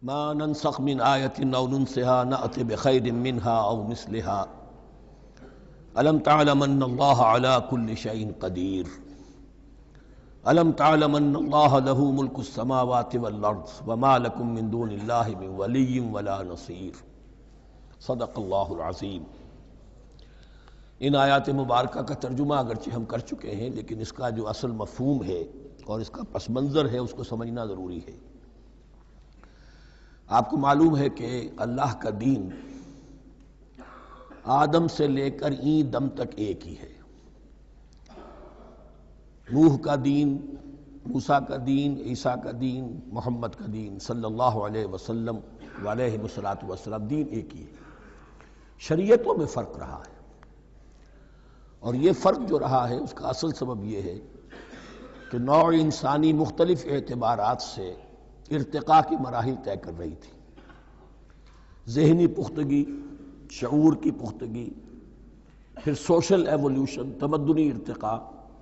ما ننسخ من آية أو ننسها نأت بخير منها أو مثلها ألم تعلم أن الله على كل شيء قدير ألم تعلم أن الله له ملك السماوات والأرض وما لكم من دون الله من ولي ولا نصير صدق اللہ العظیم۔ ان آیات مبارکہ کا ترجمہ اگرچہ ہم کر چکے ہیں، لیکن اس کا جو اصل مفہوم ہے اور اس کا پس منظر ہے اس کو سمجھنا ضروری ہے۔ آپ کو معلوم ہے کہ اللہ کا دین آدم سے لے کر این دم تک ایک ہی ہے۔ نوح کا دین، موسیٰ کا دین، عیسیٰ کا دین، محمد کا دین صلی اللہ علیہ وسلم علیہ السلام، دین ایک ہی ہے۔ شریعتوں میں فرق رہا ہے، اور یہ فرق جو رہا ہے اس کا اصل سبب یہ ہے کہ نوع انسانی مختلف اعتبارات سے ارتقاء کی مراحل طے کر رہی تھی۔ ذہنی پختگی، شعور کی پختگی، پھر سوشل ایولیوشن، تمدنی ارتقاء،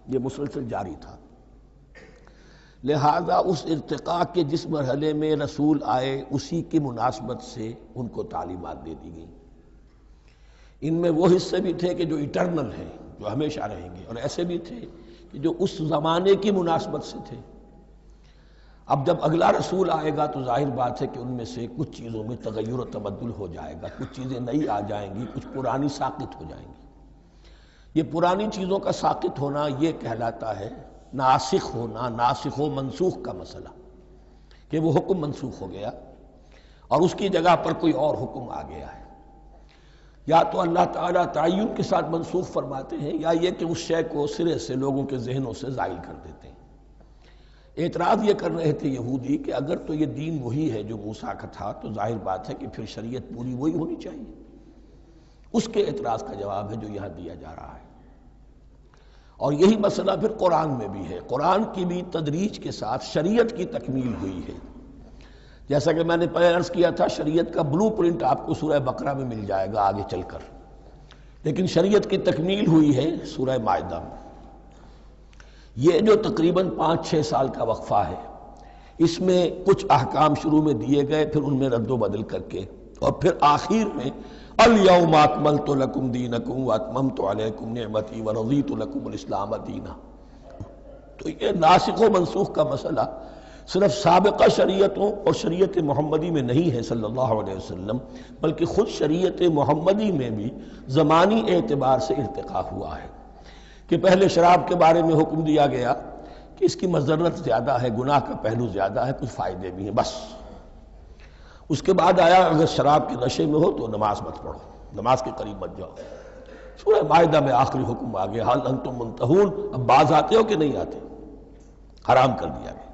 یہ مسلسل جاری تھا۔ لہذا اس ارتقاء کے جس مرحلے میں رسول آئے اسی کی مناسبت سے ان کو تعلیمات دے دی گئیں۔ ان میں وہ حصے بھی تھے کہ جو ایٹرنل ہیں، جو ہمیشہ رہیں گے، اور ایسے بھی تھے کہ جو اس زمانے کی مناسبت سے تھے۔ اب جب اگلا رسول آئے گا تو ظاہر بات ہے کہ ان میں سے کچھ چیزوں میں تغیر و تبدل ہو جائے گا، کچھ چیزیں نئی آ جائیں گی، کچھ پرانی ساقط ہو جائیں گی۔ یہ پرانی چیزوں کا ساقط ہونا یہ کہلاتا ہے ناسخ ہونا، ناسخ و منسوخ کا مسئلہ، کہ وہ حکم منسوخ ہو گیا اور اس کی جگہ پر کوئی اور حکم آ گیا ہے۔ یا تو اللہ تعالیٰ تعین کے ساتھ منسوخ فرماتے ہیں، یا یہ کہ اس شے کو سرے سے لوگوں کے ذہنوں سے زائل کر دیتے ہیں۔ اعتراض یہ کر رہے تھے یہودی کہ اگر تو یہ دین وہی ہے جو موسیٰ کا تھا تو ظاہر بات ہے کہ پھر شریعت پوری وہی ہونی چاہیے۔ اس کے اعتراض کا جواب ہے جو یہاں دیا جا رہا ہے، اور یہی مسئلہ پھر قرآن میں بھی ہے۔ قرآن کی بھی تدریج کے ساتھ شریعت کی تکمیل ہوئی ہے۔ جیسا کہ میں نے پہلے عرض کیا تھا، شریعت کا بلو پرنٹ آپ کو سورہ بقرہ میں مل جائے گا آگے چل کر، لیکن شریعت کی تکمیل ہوئی ہے سورہ مائدہ میں۔ یہ جو تقریباً 5-6 سال کا وقفہ ہے، اس میں کچھ احکام شروع میں دیے گئے، پھر ان میں رد و بدل کر کے، اور پھر آخر میں الیوم اکملت لکم دینکم واتممت علیکم نعمتی ورضیت لکم الاسلام دینا۔ تو یہ ناسخ و منسوخ کا مسئلہ صرف سابقہ شریعتوں اور شریعت محمدی میں نہیں ہے صلی اللہ علیہ وسلم، بلکہ خود شریعت محمدی میں بھی زمانی اعتبار سے ارتقاء ہوا ہے کہ پہلے شراب کے بارے میں حکم دیا گیا کہ اس کی مضرت زیادہ ہے، گناہ کا پہلو زیادہ ہے، کچھ فائدے بھی ہیں، بس۔ اس کے بعد آیا اگر شراب کے نشے میں ہو تو نماز مت پڑھو، نماز کے قریب مت جاؤ۔ سورہ مائدہ میں آخری حکم آ گیا، حل انتم منتہون، اب باز آتے ہو کہ نہیں آتے، حرام کر دیا گیا۔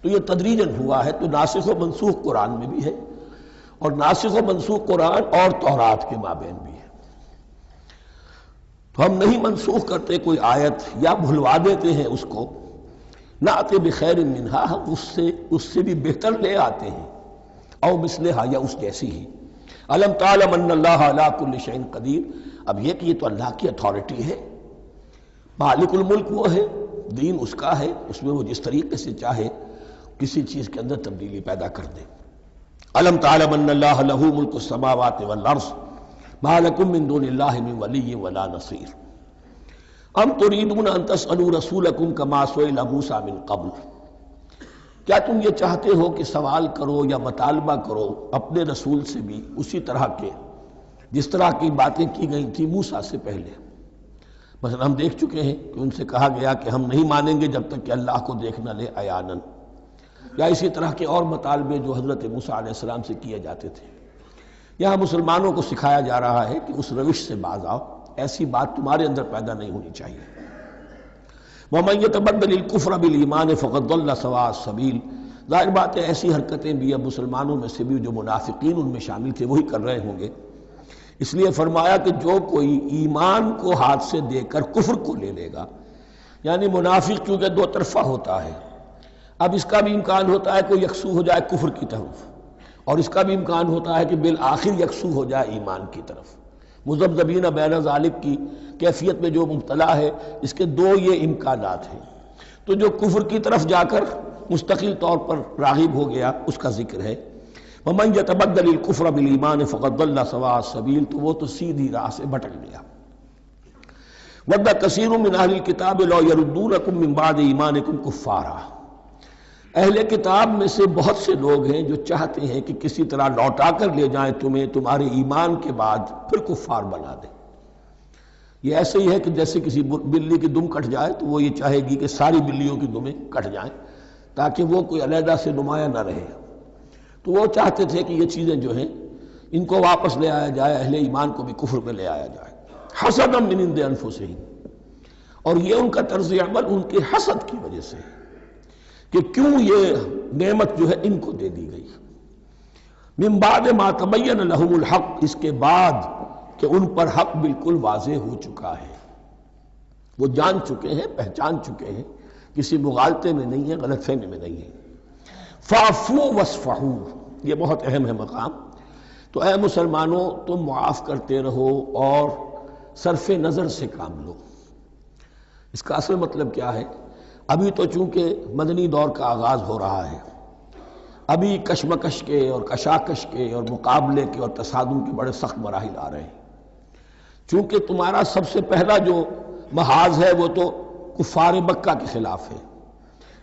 تو یہ تدریجاً ہوا ہے۔ تو ناسخ و منسوخ قرآن میں بھی ہے، اور ناسخ و منسوخ قرآن اور تورات کے مابین بھی ہے۔ تو ہم نہیں منسوخ کرتے کوئی آیت یا بھلوا دیتے ہیں اس کو، نأت بخیر منہا، ہم اس سے بھی بہتر لے آتے ہیں، او مثلہا، یا اس جیسی ہی۔ الم تعلم ان اللہ علی کل شیء قدیر، اب یہ کہ یہ تو اللہ کی اتھارٹی ہے، مالک الملک وہ ہے، دین اس کا ہے، اس میں وہ جس طریقے سے چاہے کسی چیز کے اندر تبدیلی پیدا کر دے۔ الم تعلم ان اللہ لہ ملک السماوات والارض ما لکم من دون اللہ من ولی ولا نصیر ام تریدون ان تسألوا رسولکم کما سئل موسیٰ من قبل، کیا تم یہ چاہتے ہو کہ سوال کرو یا مطالبہ کرو اپنے رسول سے بھی اسی طرح کے جس طرح کی باتیں کی گئی تھی موسیٰ سے پہلے؟ مثلا ہم دیکھ چکے ہیں کہ ان سے کہا گیا کہ ہم نہیں مانیں گے جب تک کہ اللہ کو دیکھ نہ لے عیاناً، یا اسی طرح کے اور مطالبے جو حضرت موسیٰ علیہ السلام سے کیے جاتے تھے۔ یہاں مسلمانوں کو سکھایا جا رہا ہے کہ اس روش سے باز آؤ، ایسی بات تمہارے اندر پیدا نہیں ہونی چاہیے۔ وَمَن يَتَبَدَّلِ الْكُفْرَ بِالْإِيمَانِ فَقَدْ ضَلَّ سَوَاءَ السَّبِيلِ، ظاہر بات ہے ایسی حرکتیں بھی اب مسلمانوں میں سے بھی جو منافقین ان میں شامل تھے وہی کر رہے ہوں گے۔ اس لیے فرمایا کہ جو کوئی ایمان کو ہاتھ سے دے کر کفر کو لے لے گا، یعنی منافق کیونکہ دو طرفہ ہوتا ہے، اب اس کا بھی امکان ہوتا ہے کہ یکسو ہو جائے کفر کی طرف، اور اس کا بھی امکان ہوتا ہے کہ بالآخر یکسو ہو جائے ایمان کی طرف۔ مذبذبین بین ذالک کی کیفیت میں جو مبتلا ہے، اس کے دو یہ امکانات ہیں۔ تو جو کفر کی طرف جا کر مستقل طور پر راغب ہو گیا اس کا ذکر ہے۔ ومن یتبدل الکفر بالایمان فقد ضل سواء السبیل، تو وہ تو سیدھی راہ سے بھٹک گیا۔ ود کثیر من اہل الکتاب لو یردونکم من بعد ایمانکم کفارا، اہل کتاب میں سے بہت سے لوگ ہیں جو چاہتے ہیں کہ کسی طرح لوٹا کر لے جائیں تمہیں تمہارے ایمان کے بعد، پھر کفار بنا دیں۔ یہ ایسے ہی ہے کہ جیسے کسی بلی کی دم کٹ جائے تو وہ یہ چاہے گی کہ ساری بلیوں کی دمیں کٹ جائیں تاکہ وہ کوئی علیحدہ سے نمایاں نہ رہے۔ تو وہ چاہتے تھے کہ یہ چیزیں جو ہیں ان کو واپس لے آیا جائے، اہل ایمان کو بھی کفر میں لے آیا جائے، حسدا من عند انفسہم، اور یہ ان کا طرز عمل ان کے حسد کی وجہ سے کہ کیوں یہ نعمت جو ہے ان کو دے دی گئی۔ من بعد ما تبین لہم الحق، اس کے بعد کہ ان پر حق بالکل واضح ہو چکا ہے، وہ جان چکے ہیں، پہچان چکے ہیں، کسی مغالطے میں نہیں ہے، غلط فہمی میں نہیں ہے۔ فاعفوا واصفحوا، یہ بہت اہم ہے مقام۔ تو اے مسلمانوں تم معاف کرتے رہو اور صرف نظر سے کام لو۔ اس کا اصل مطلب کیا ہے؟ ابھی تو چونکہ مدنی دور کا آغاز ہو رہا ہے، ابھی کشمکش کے اور کشاکش کے اور مقابلے کے اور تصادم کے بڑے سخت مراحل آ رہے ہیں۔ چونکہ تمہارا سب سے پہلا جو محاذ ہے وہ تو کفار مکہ کے خلاف ہے،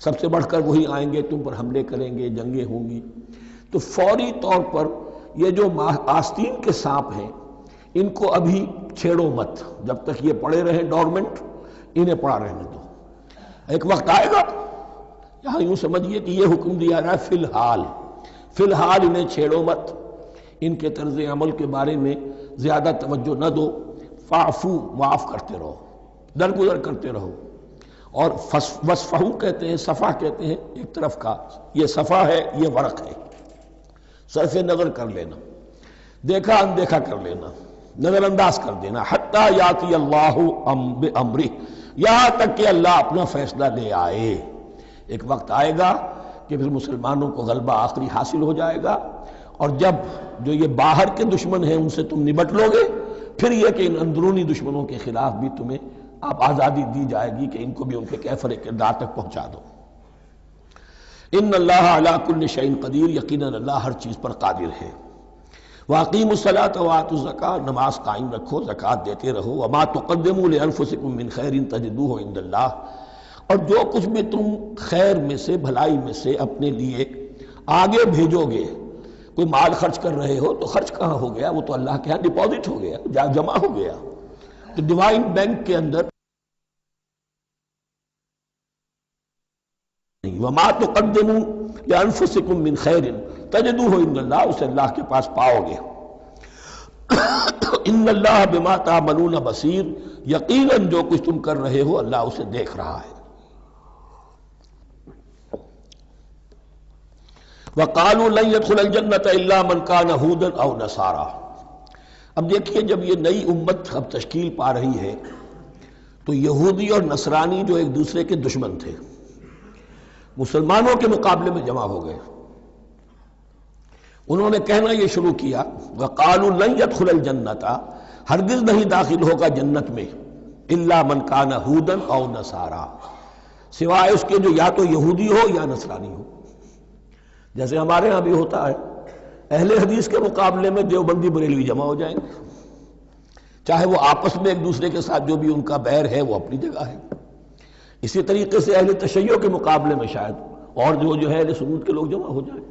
سب سے بڑھ کر وہی آئیں گے، تم پر حملے کریں گے، جنگیں ہوں گی، تو فوری طور پر یہ جو آستین کے سانپ ہیں ان کو ابھی چھیڑو مت، جب تک یہ پڑے رہیں ڈورمنٹ، انہیں پڑا رہنے دو۔ ایک وقت آئے گا، یہاں یوں سمجھیے کہ یہ حکم دیا رہا ہے فی الحال انہیں چھیڑو مت، ان کے طرز عمل کے بارے میں زیادہ توجہ نہ دو، فاعفو، معاف کرتے رہو، درگزر کرتے رہو۔ اور وصفحو کہتے ہیں، صفح کہتے ہیں ایک طرف کا، یہ صفح ہے، یہ ورق ہے، صرف نظر کر لینا، دیکھا اندیکھا کر لینا، نظر انداز کر دینا، حتی یاتی اللہ بامرہ، یہاں تک کہ اللہ اپنا فیصلہ لے آئے۔ ایک وقت آئے گا کہ پھر مسلمانوں کو غلبہ آخری حاصل ہو جائے گا، اور جب جو یہ باہر کے دشمن ہیں ان سے تم نبٹ لو گے، پھر یہ کہ ان اندرونی دشمنوں کے خلاف بھی تمہیں آپ آزادی دی جائے گی کہ ان کو بھی ان کے کیفر کردار تک پہنچا دو۔ ان اللہ علی کل شیء قدیر، یقیناً اللہ ہر چیز پر قادر ہے۔ واقیموا الصلاۃ وآتوا الزکاۃ، نماز قائم رکھو، زکوٰۃ دیتے رہو۔ وما تقدموا لانفسکم من خیر تجدوہ عند اللہ، اور جو کچھ بھی تم خیر میں سے، بھلائی میں سے اپنے لیے آگے بھیجو گے، کوئی مال خرچ کر رہے ہو تو خرچ کہاں ہو گیا؟ وہ تو اللہ کے ہاں ڈپازٹ ہو گیا، جمع ہو گیا، تو ڈیوائن بینک کے اندر۔ وما تقدموا لانفسکم من خیر تجدوہ عند اللہ، اسے اللہ کے پاس پاؤ گے۔ ان اللہ بما تعملون بصیر، یقیناً جو کچھ تم کر رہے ہو اللہ اسے دیکھ رہا ہے۔ وقالوا لن يدخل الجنة الا من كان هودا او نصارى، اب دیکھیے جب یہ نئی امت اب تشکیل پا رہی ہے تو یہودی اور نصرانی جو ایک دوسرے کے دشمن تھے مسلمانوں کے مقابلے میں جمع ہو گئے، انہوں نے کہنا یہ شروع کیا وقالوا لن يدخل الجنة، ہرگز نہیں داخل ہوگا جنت میں، الا من كان هودا او نصارى، سوائے اس کے جو یا تو یہودی ہو یا نصرانی ہو۔ جیسے ہمارے ہاں بھی ہوتا ہے، اہل حدیث کے مقابلے میں دیوبندی بریلوی جمع ہو جائیں گے، چاہے وہ آپس میں ایک دوسرے کے ساتھ جو بھی ان کا بیر ہے وہ اپنی جگہ ہے۔ اسی طریقے سے اہل تشیع کے مقابلے میں شاید اور جو ہے اہل سنت کے لوگ جمع ہو جائیں۔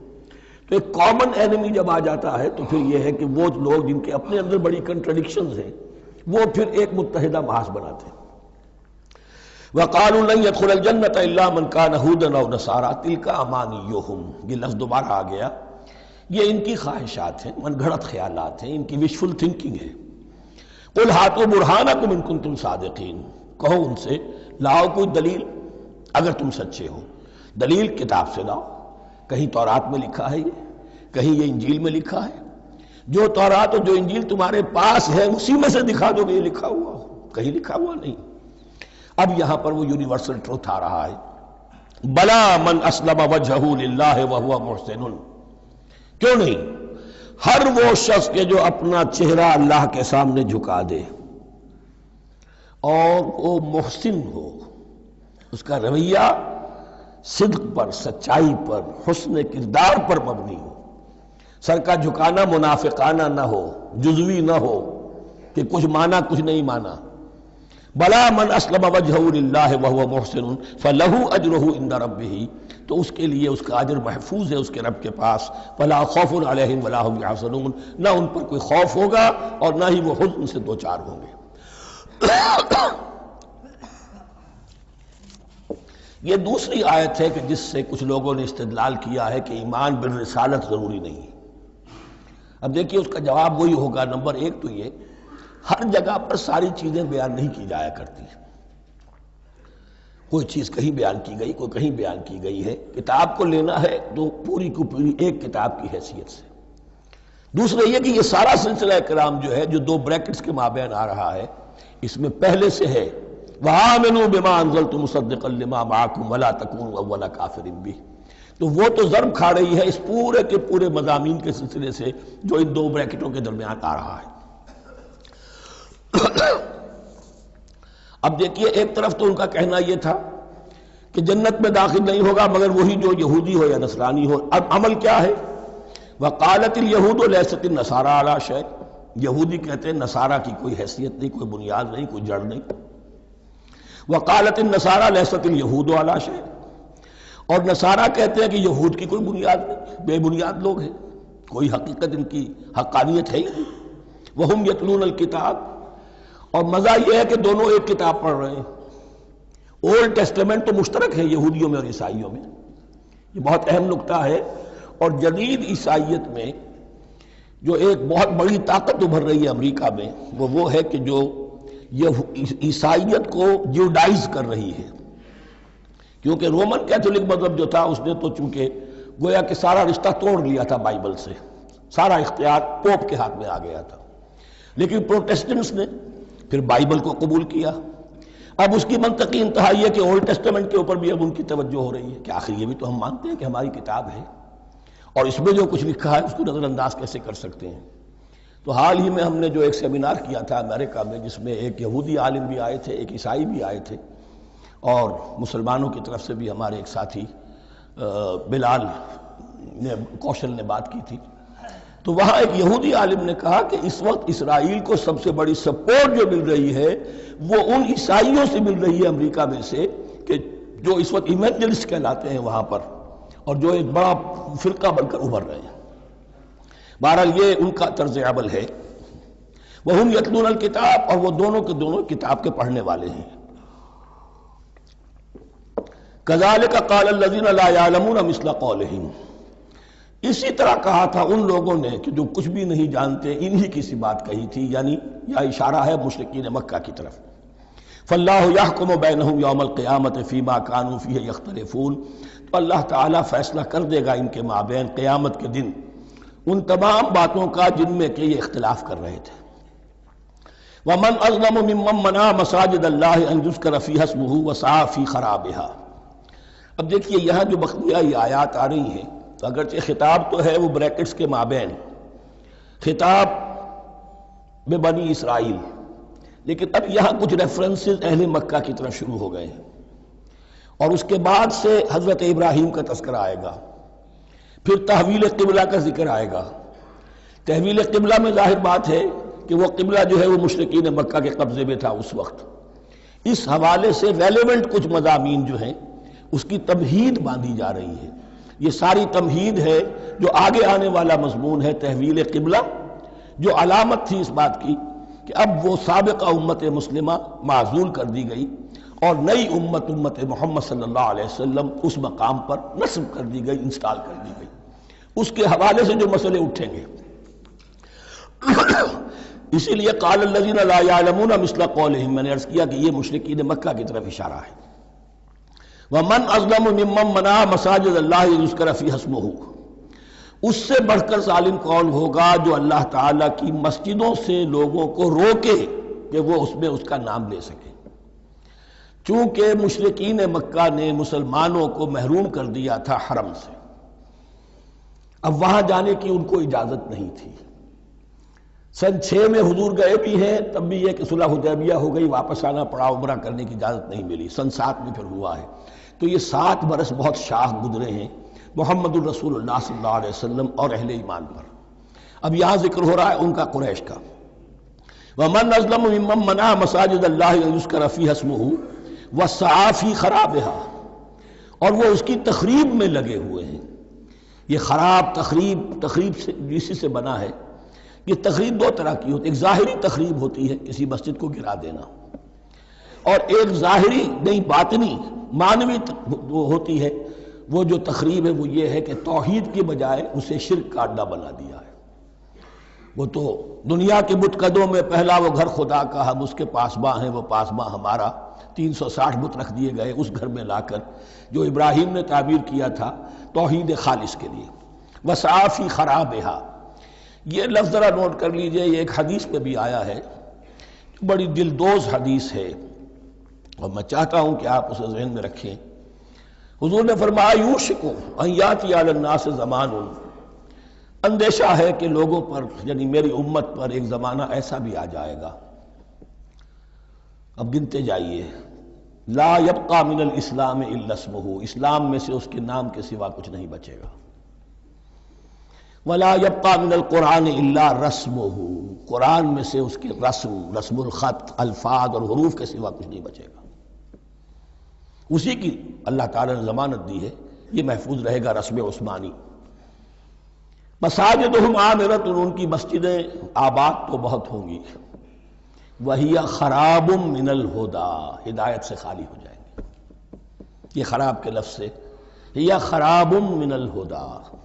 تو ایک کامن اینمی جب آ جاتا ہے تو پھر یہ ہے کہ وہ لوگ جن کے اپنے اندر بڑی کنٹرڈکشنز ہیں وہ پھر ایک متحدہ محاذ بناتے ہیں۔ وقالوا لن يدخل الجنة الا من كان هودا او نصارى تلك امانيهم، یہ لفظ دوبارہ آ گیا، یہ ان کی خواہشات ہیں، من گھڑت خیالات ہیں، ان کی وشفل تھنکنگ ہے۔ قل هاتوا برهانكم ان كنتم صادقين، کہو ان سے لاؤ کوئی دلیل اگر تم سچے ہو، دلیل کتاب سے لاؤ، کہیں تورات میں لکھا ہے یہ، کہیں یہ انجیل میں لکھا ہے، جو تورات اور جو انجیل تمہارے پاس ہے اسی میں سے دکھا دو کہ یہ لکھا ہوا ہو، کہیں لکھا ہوا نہیں۔ اب یہاں پر وہ یونیورسل ٹروتھ آ رہا ہے، بلا من اسلم وجہہ للہ وہو محسن، کیوں نہیں، ہر وہ شخص کے جو اپنا چہرہ اللہ کے سامنے جھکا دے اور وہ محسن ہو، اس کا رویہ صدق پر، سچائی پر، حسن کردار پر مبنی ہو، سر کا جھکانا منافقانہ نہ ہو، جزوی نہ ہو کہ کچھ مانا کچھ نہیں مانا. بلا من اسلم وجہہ للہ وہو محسن فلہ اجرہ عند ربہ، تو اس کے لیے اس کا اجر محفوظ ہے اس کے رب کے پاس. فلا خوف علیہم ولا هم یحزنون، نہ ان پر کوئی خوف ہوگا اور نہ ہی وہ حزن سے دوچار ہوں گے. یہ دوسری آیت ہے کہ جس سے کچھ لوگوں نے استدلال کیا ہے کہ ایمان بالرسالت ضروری نہیں ہے. اب دیکھیے اس کا جواب وہی ہوگا. نمبر ایک تو یہ، ہر جگہ پر ساری چیزیں بیان نہیں کی جایا کرتی. کوئی چیز کہیں بیان کی گئی، کوئی کہیں بیان کی گئی ہے. کتاب کو لینا ہے تو پوری کو پوری ایک کتاب کی حیثیت سے. دوسرا یہ کہ یہ سارا سلسلہ کرام جو ہے، جو دو بریکٹس کے مابین آ رہا ہے، اس میں پہلے سے ہے وَآمِنُوا بِمَا أَنزَلْتُ مُصَدِّقًا لِمَا مَعَكُمْ وَلَا تَكُونُوا أَوَّلَ كَافِرٍ بِهِ. تو وہ تو ضرب کھا رہی ہے اس پورے کے پورے مضامین کے سلسلے سے جو ان دو بریکٹوں کے درمیان آ رہا ہے. اب دیکھیے، ایک طرف تو ان کا کہنا یہ تھا کہ جنت میں داخل نہیں ہوگا مگر وہی جو یہودی ہو یا نصرانی ہو. اب عمل کیا ہے؟ وَقَالَتِ الْيَهُودُ لَيْسَتِ النَّصَارَىٰ عَلَىٰ شَيْءٍ، یہودی کہتے ہیں نصارہ کی کوئی حیثیت نہیں، کوئی بنیاد نہیں، کوئی جڑ نہیں. وقالت النصارى ليست اليهود على شيء، اور نصارہ کہتے ہیں کہ یہود کی کوئی بنیاد نہیں، بے بنیاد لوگ ہیں، کوئی حقیقت ان کی حقانیت ہے ہی نہیں. وهم يتلون الكتاب، اور مزہ یہ ہے کہ دونوں ایک کتاب پڑھ رہے ہیں. اولڈ ٹیسٹمنٹ تو مشترک ہے یہودیوں میں اور عیسائیوں میں، یہ بہت اہم نکتہ ہے. اور جدید عیسائیت میں جو ایک بہت بڑی طاقت ابھر رہی ہے امریکہ میں، وہ ہے کہ جو یہ عیسائیت کو جیوڈائز کر رہی ہے. کیونکہ رومن کیتھولک مذہب جو تھا اس نے تو چونکہ گویا کہ سارا رشتہ توڑ لیا تھا بائبل سے، سارا اختیار پوپ کے ہاتھ میں آ گیا تھا. لیکن پروٹیسٹنٹس نے پھر بائبل کو قبول کیا. اب اس کی منطقی انتہا یہ کہ اولڈ ٹیسٹمنٹ کے اوپر بھی اب ان کی توجہ ہو رہی ہے کہ آخر یہ بھی تو ہم مانتے ہیں کہ ہماری کتاب ہے، اور اس میں جو کچھ لکھا ہے اس کو نظر انداز کیسے کر سکتے ہیں. تو حال ہی میں ہم نے جو ایک سیمینار کیا تھا امریکہ میں، جس میں ایک یہودی عالم بھی آئے تھے، ایک عیسائی بھی آئے تھے، اور مسلمانوں کی طرف سے بھی ہمارے ایک ساتھی بلال کوشل نے بات کی تھی. تو وہاں ایک یہودی عالم نے کہا کہ اس وقت اسرائیل کو سب سے بڑی سپورٹ جو مل رہی ہے وہ ان عیسائیوں سے مل رہی ہے امریکہ میں سے، کہ جو اس وقت ایونجلسٹ کہلاتے ہیں وہاں پر، اور جو ایک بڑا فرقہ بن کر ابھر رہے ہیں. بہرحال یہ ان کا طرز عمل ہے. وَهُمْ يَتْلُونَ الْكِتَابَ، اور وہ دونوں کے دونوں کتاب کے پڑھنے والے ہیں. كَذَلِكَ قَالَ الَّذِينَ لَا يَعْلَمُونَ مِثْلَ قَوْلِهِمْ، اسی طرح کہا تھا ان لوگوں نے کہ جو کچھ بھی نہیں جانتے انہی کی سی بات کہی تھی، یعنی یہ اشارہ ہے مشرکین مکہ کی طرف. فَاللَّهُ يَحْكُمُ بَيْنَهُمْ يَوْمَ الْقِيَامَةِ فِيمَا كَانُوا فِيهِ يَخْتَلِفُونَ، تو اللہ تعالیٰ فیصلہ کر دے گا ان کے مابین قیامت کے دن ان تمام باتوں کا جن میں کہ یہ اختلاف کر رہے تھے. وَمَنْ أَظْلَمُ مِمَّنْ مَنَعَ مَسَاجِدَ اللَّهِ أَنْ يُذْكَرَ فِيهَا اسْمُهُ وَسَعَىٰ فِي خَرَابِهَا. اب دیکھیے یہاں جو بقیہ یہ آیات آ رہی ہیں، تو اگرچہ خطاب تو ہے وہ بریکٹس کے مابین، خطاب بنی اسرائیل، لیکن اب یہاں کچھ ریفرنسز اہل مکہ کی طرف شروع ہو گئے ہیں. اور اس کے بعد سے حضرت ابراہیم کا تذکرہ آئے گا، پھر تحویل قبلہ کا ذکر آئے گا. تحویل قبلہ میں ظاہر بات ہے کہ وہ قبلہ جو ہے وہ مشرکین مکہ کے قبضے میں تھا اس وقت. اس حوالے سے ریلیونٹ کچھ مضامین جو ہیں اس کی تمہید باندھی جا رہی ہے. یہ ساری تمہید ہے جو آگے آنے والا مضمون ہے تحویل قبلہ، جو علامت تھی اس بات کی کہ اب وہ سابقہ امت مسلمہ معزول کر دی گئی اور نئی امت محمد صلی اللہ علیہ وسلم اس مقام پر نصب کر دی گئی، انسٹال کر دی گئی. اس کے حوالے سے جو مسئلے اٹھیں گے اسی لیے قال الذین لا یعلمون مثل قولہم، میں نے عرض کیا کہ یہ مشرکین مکہ کی طرف اشارہ ہے. وَمَنْ أَظْلَمُ مِمَّنْ مَنَعَ مَسَاجِدَ اللَّهِ يُذْكَرَ فِيهَا اسْمُهُ، اس سے بڑھ کر ظالم کون ہوگا جو اللہ تعالیٰ کی مسجدوں سے لوگوں کو روکے کہ وہ اس میں اس کا نام لے سکے. چونکہ مشرکین مکہ نے مسلمانوں کو محروم کر دیا تھا حرم سے، اب وہاں جانے کی ان کو اجازت نہیں تھی. سن 6 میں حضور گئے بھی ہیں، تب بھی یہ کہ صلح حدیبیہ ہو گئی، واپس آنا پڑا، عمرہ کرنے کی اجازت نہیں ملی. سن 7 میں پھر ہوا ہے. تو یہ 7 برس بہت شاہ گزرے ہیں محمد الرسول اللہ صلی اللہ علیہ وسلم اور اہل ایمان پر. اب یہاں ذکر ہو رہا ہے ان کا، قریش کا۔ وَمَنْ أَظْلَمُ مِمَّنْ مَنَعَ مَسَاجِدَ اللَّهِ أَنْ يُذْكَرَ فِيهَا اسْمُهُ وَسَعَىٰ فِي خَرَابِهَا، اور وہ اس کی تخریب میں لگے ہوئے ہیں۔ یہ خراب تخریب سے اسی سے بنا ہے۔ یہ تخریب دو طرح کی ہوتی ہے، ایک ظاہری تخریب ہوتی ہے کسی مسجد کو گرا دینا، اور ایک ظاہری نہیں باطنی معنوی ہوتی ہے۔ وہ جو تخریب ہے وہ یہ ہے کہ توحید کی بجائے اسے شرک کا اڈا بنا دیا ہے۔ وہ تو دنیا کے بتکدوں میں پہلا وہ گھر خدا کا، ہم اس کے پاسباں ہیں، وہ پاسباں ہمارا، 360 بت رکھ دیے گئے اس گھر میں لا کر، جو ابراہیم نے تعبیر کیا تھا توحید خالص کے لیے۔ وَسَعَىٰ فِي خَرَابِهَا، یہ لفظ ذرا نوٹ کر لیجئے، یہ ایک حدیث میں بھی آیا ہے، بڑی دلدوز حدیث ہے، اور میں چاہتا ہوں کہ آپ اسے ذہن میں رکھیں۔ حضور نے فرمایا یوشک ان یاتی علی الناس زمان، اندیشہ ہے کہ لوگوں پر یعنی میری امت پر ایک زمانہ ایسا بھی آ جائے گا، اب گنتے جائیے، لا یبقى من الاسلام الا اسمہ، اسلام میں سے اس کے نام کے سوا کچھ نہیں بچے گا، ولا یبقى من القرآن الا رسمہ، قرآن میں سے اس کے رسم الخط، الفاظ اور حروف کے سوا کچھ نہیں بچے گا۔ اسی کی اللہ تعالیٰ نے ضمانت دی ہے، یہ محفوظ رہے گا رسم عثمانی۔ مساجدہم عامرۃ، ان کی مسجدیں آباد تو بہت ہوں گی، وہی خراب من الہدی، ہدایت سے خالی ہو جائیں گے۔ یہ خراب کے لفظ سے ہی خراب من الہدی،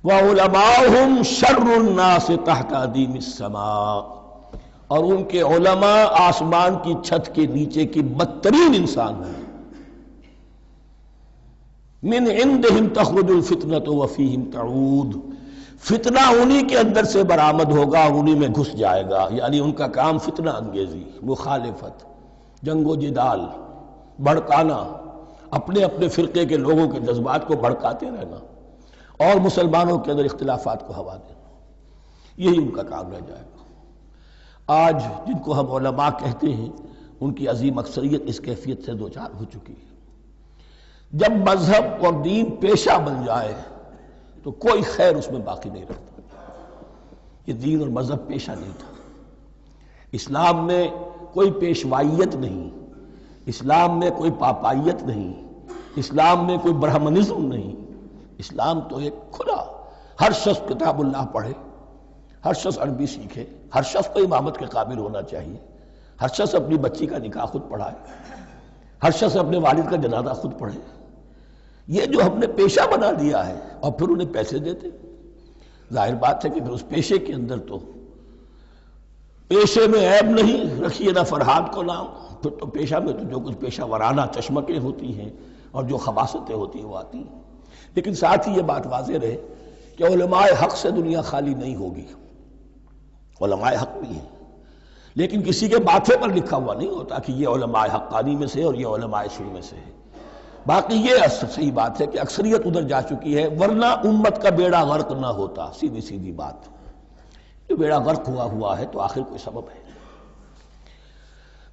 وعلماؤہم شر الناس تحت ادیم السماء، اور ان کے علماء آسمان کی چھت کے نیچے کی بدترین انسان ہیں۔ من عندہم تخرج الفتنۃ وفیہم تعود، فتنہ انہی کے اندر سے برآمد ہوگا اور انہی میں گھس جائے گا، یعنی ان کا کام فتنہ انگیزی، مخالفت، جنگ و جدال، بھڑکانا، اپنے اپنے فرقے کے لوگوں کے جذبات کو بھڑکاتے رہنا اور مسلمانوں کے اندر اختلافات کو ہوا دینا، یہی ان کا کام رہ جائے گا۔ آج جن کو ہم علماء کہتے ہیں ان کی عظیم اکثریت اس کیفیت سے دوچار ہو چکی ہے۔ جب مذہب اور دین پیشہ بن جائے تو کوئی خیر اس میں باقی نہیں رہتا۔ یہ دین اور مذہب پیشہ نہیں تھا، اسلام میں کوئی پیشوائیت نہیں، اسلام میں کوئی پاپائیت نہیں، اسلام میں کوئی برہمنزم نہیں، اسلام تو ایک کھلا، ہر شخص کتاب اللہ پڑھے، ہر شخص عربی سیکھے، ہر شخص کو امامت کے قابل ہونا چاہیے، ہر شخص اپنی بچی کا نکاح خود پڑھائے، ہر شخص اپنے والد کا جنازہ خود پڑھے۔ یہ جو ہم نے پیشہ بنا دیا ہے اور پھر انہیں پیسے دیتے، ظاہر بات ہے کہ پھر اس پیشے کے اندر تو پیشے میں عیب نہیں، رکھیے نہ فرہاد کو نام، پھر تو پیشہ میں تو جو کچھ پیشہ ورانہ چشمکیں ہوتی ہیں اور جو خباثتیں ہوتی ہیں وہ آتی ہیں۔ لیکن ساتھ ہی یہ بات واضح رہے کہ علماء حق سے دنیا خالی نہیں ہوگی، علماء حق بھی ہیں، لیکن کسی کے ماتھے پر لکھا ہوا نہیں ہوتا کہ یہ علماء حقانی میں سے اور یہ علماء سو میں سے ہے۔ باقی یہ صحیح بات ہے کہ اکثریت ادھر جا چکی ہے، ورنہ امت کا بیڑا غرق نہ ہوتا، سیدھی سیدھی بات۔ یہ بیڑا غرق ہوا ہے تو آخر کوئی سبب ہے۔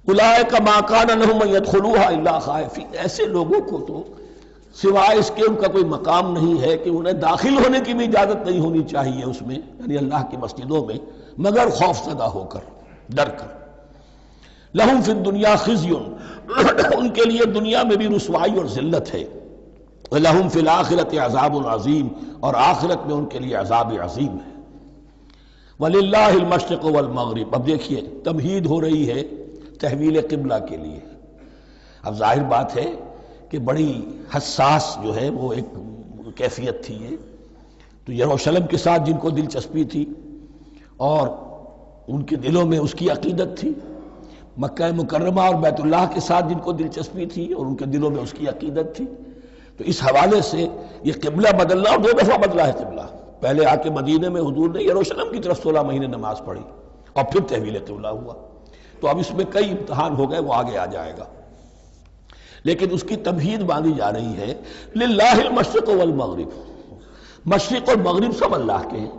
اولئک ما کان لہم ان یدخلوها الا خائفین، ایسے لوگوں کو تو سوائے اس کے ان کا کوئی مقام نہیں ہے کہ انہیں داخل ہونے کی بھی اجازت نہیں ہونی چاہیے اس میں، یعنی اللہ کی مسجدوں میں، مگر خوف زدہ ہو کر، ڈر کر۔ لہم فی الدنیا خزی، ان کے لیے دنیا میں بھی رسوائی اور ذلت ہے، لہم فی الآخرۃ عذاب عظیم، اور آخرت میں ان کے لیے عذاب عظیم ہے۔ وللہ المشرق والمغرب، اب دیکھیے تمہید ہو رہی ہے تحویل قبلہ کے لیے۔ اب ظاہر بات ہے کہ بڑی حساس جو ہے وہ ایک کیفیت تھی یہ تو یروشلم کے ساتھ جن کو دلچسپی تھی اور ان کے دلوں میں اس کی عقیدت تھی، مکہ مکرمہ اور بیت اللہ کے ساتھ جن کو دلچسپی تھی اور ان کے دلوں میں اس کی عقیدت تھی، تو اس حوالے سے یہ قبلہ بدلنا، اور 2 دفعہ بدلا ہے قبلہ۔ پہلے آ کے مدینے میں حضور نے یروشلم کی طرف 16 مہینے نماز پڑھی اور پھر تحویل قبلہ ہوا، تو اب اس میں کئی امتحان ہو گئے، وہ آگے آ جائے گا، لیکن اس کی تمہید باندھی جا رہی ہے۔ للہ المشرق والمغرب، مشرق اور مغرب سب اللہ کے ہیں،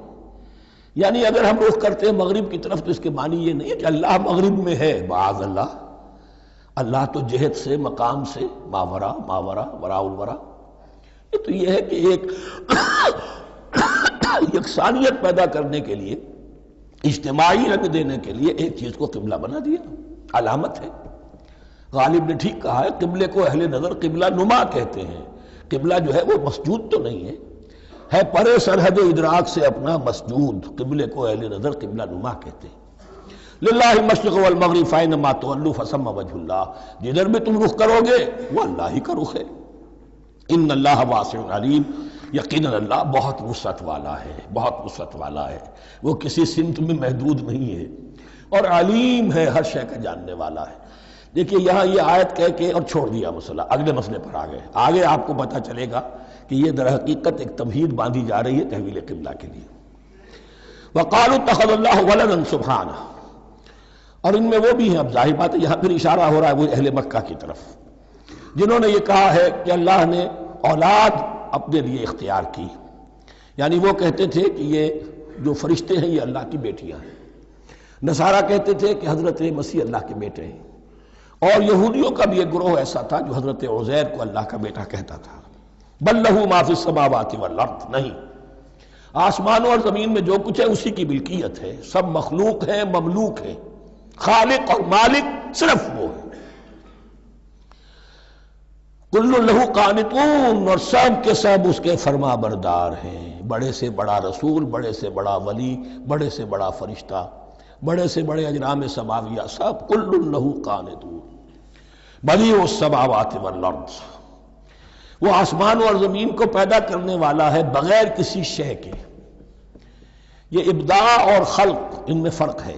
یعنی اگر ہم رخ کرتے ہیں مغرب کی طرف تو اس کے معنی یہ نہیں ہے کہ اللہ مغرب میں ہے، معاذ اللہ، اللہ تو جہت سے، مقام سے ماورا، وراء الورا۔ یہ تو یہ ہے کہ ایک یکسانیت پیدا کرنے کے لیے، اجتماعی رنگ دینے کے لیے ایک چیز کو قبلہ بنا دیا، علامت ہے۔ غالب نے ٹھیک کہا ہے، قبلے کو اہل نظر قبلہ نما کہتے ہیں۔ قبلہ جو ہے وہ مسجود تو نہیں ہے پرے سرحد ادراک سے اپنا مسجود، قبلے کو اہل نظر قبلہ نما کہتے ہیں۔ للہ المشرق والمغرب فینما تولوا فثم وجہ اللہ، جدھر بھی تم رخ کرو گے وہ اللہ ہی کا رخ ہے۔ ان اللہ واسع علیم، یقیناً اللہ بہت وسعت والا ہے، بہت وسعت والا ہے، وہ کسی سمت میں محدود نہیں ہے، اور علیم ہے، ہر شے کا جاننے والا ہے۔ دیکھیے یہاں یہ آیت کہہ کے اور چھوڑ دیا مسئلہ، اگلے مسئلے پر آ گئے۔ آگے آپ کو پتہ چلے گا کہ یہ در حقیقت ایک تمہید باندھی جا رہی ہے تحویل قبلہ کے لیے۔ وقالوا اتخذ اللہ ولدا سبحانہ، اور ان میں وہ بھی ہیں، اب ظاہر بات ہے یہاں پھر اشارہ ہو رہا ہے وہ اہل مکہ کی طرف، جنہوں نے یہ کہا ہے کہ اللہ نے اولاد اپنے لیے اختیار کی، یعنی وہ کہتے تھے کہ یہ جو فرشتے ہیں یہ اللہ کی بیٹیاں ہیں، نصارہ کہتے تھے کہ حضرت مسیح اللہ کے بیٹے ہیں، اور یہودیوں کا بھی ایک گروہ ایسا تھا جو حضرت عزیر کو اللہ کا بیٹا کہتا تھا۔ بل لہ ما فی السماوات والارض، نہیں، آسمانوں اور زمین میں جو کچھ ہے اسی کی ملکیت ہے، سب مخلوق ہیں، مملوک ہیں، خالق اور مالک صرف وہ ہے۔ کل لہ قانتون، اور سب کے سب اس کے فرما بردار ہیں، بڑے سے بڑا رسول، بڑے سے بڑا ولی، بڑے سے بڑا فرشتہ، بڑے سے بڑے اجرام سماویہ، سب کل لہ قانتون، بدیع السماوات والارض، وہ آسمان اور زمین کو پیدا کرنے والا ہے بغیر کسی شے کے۔ یہ ابداع اور خلق، ان میں فرق ہے۔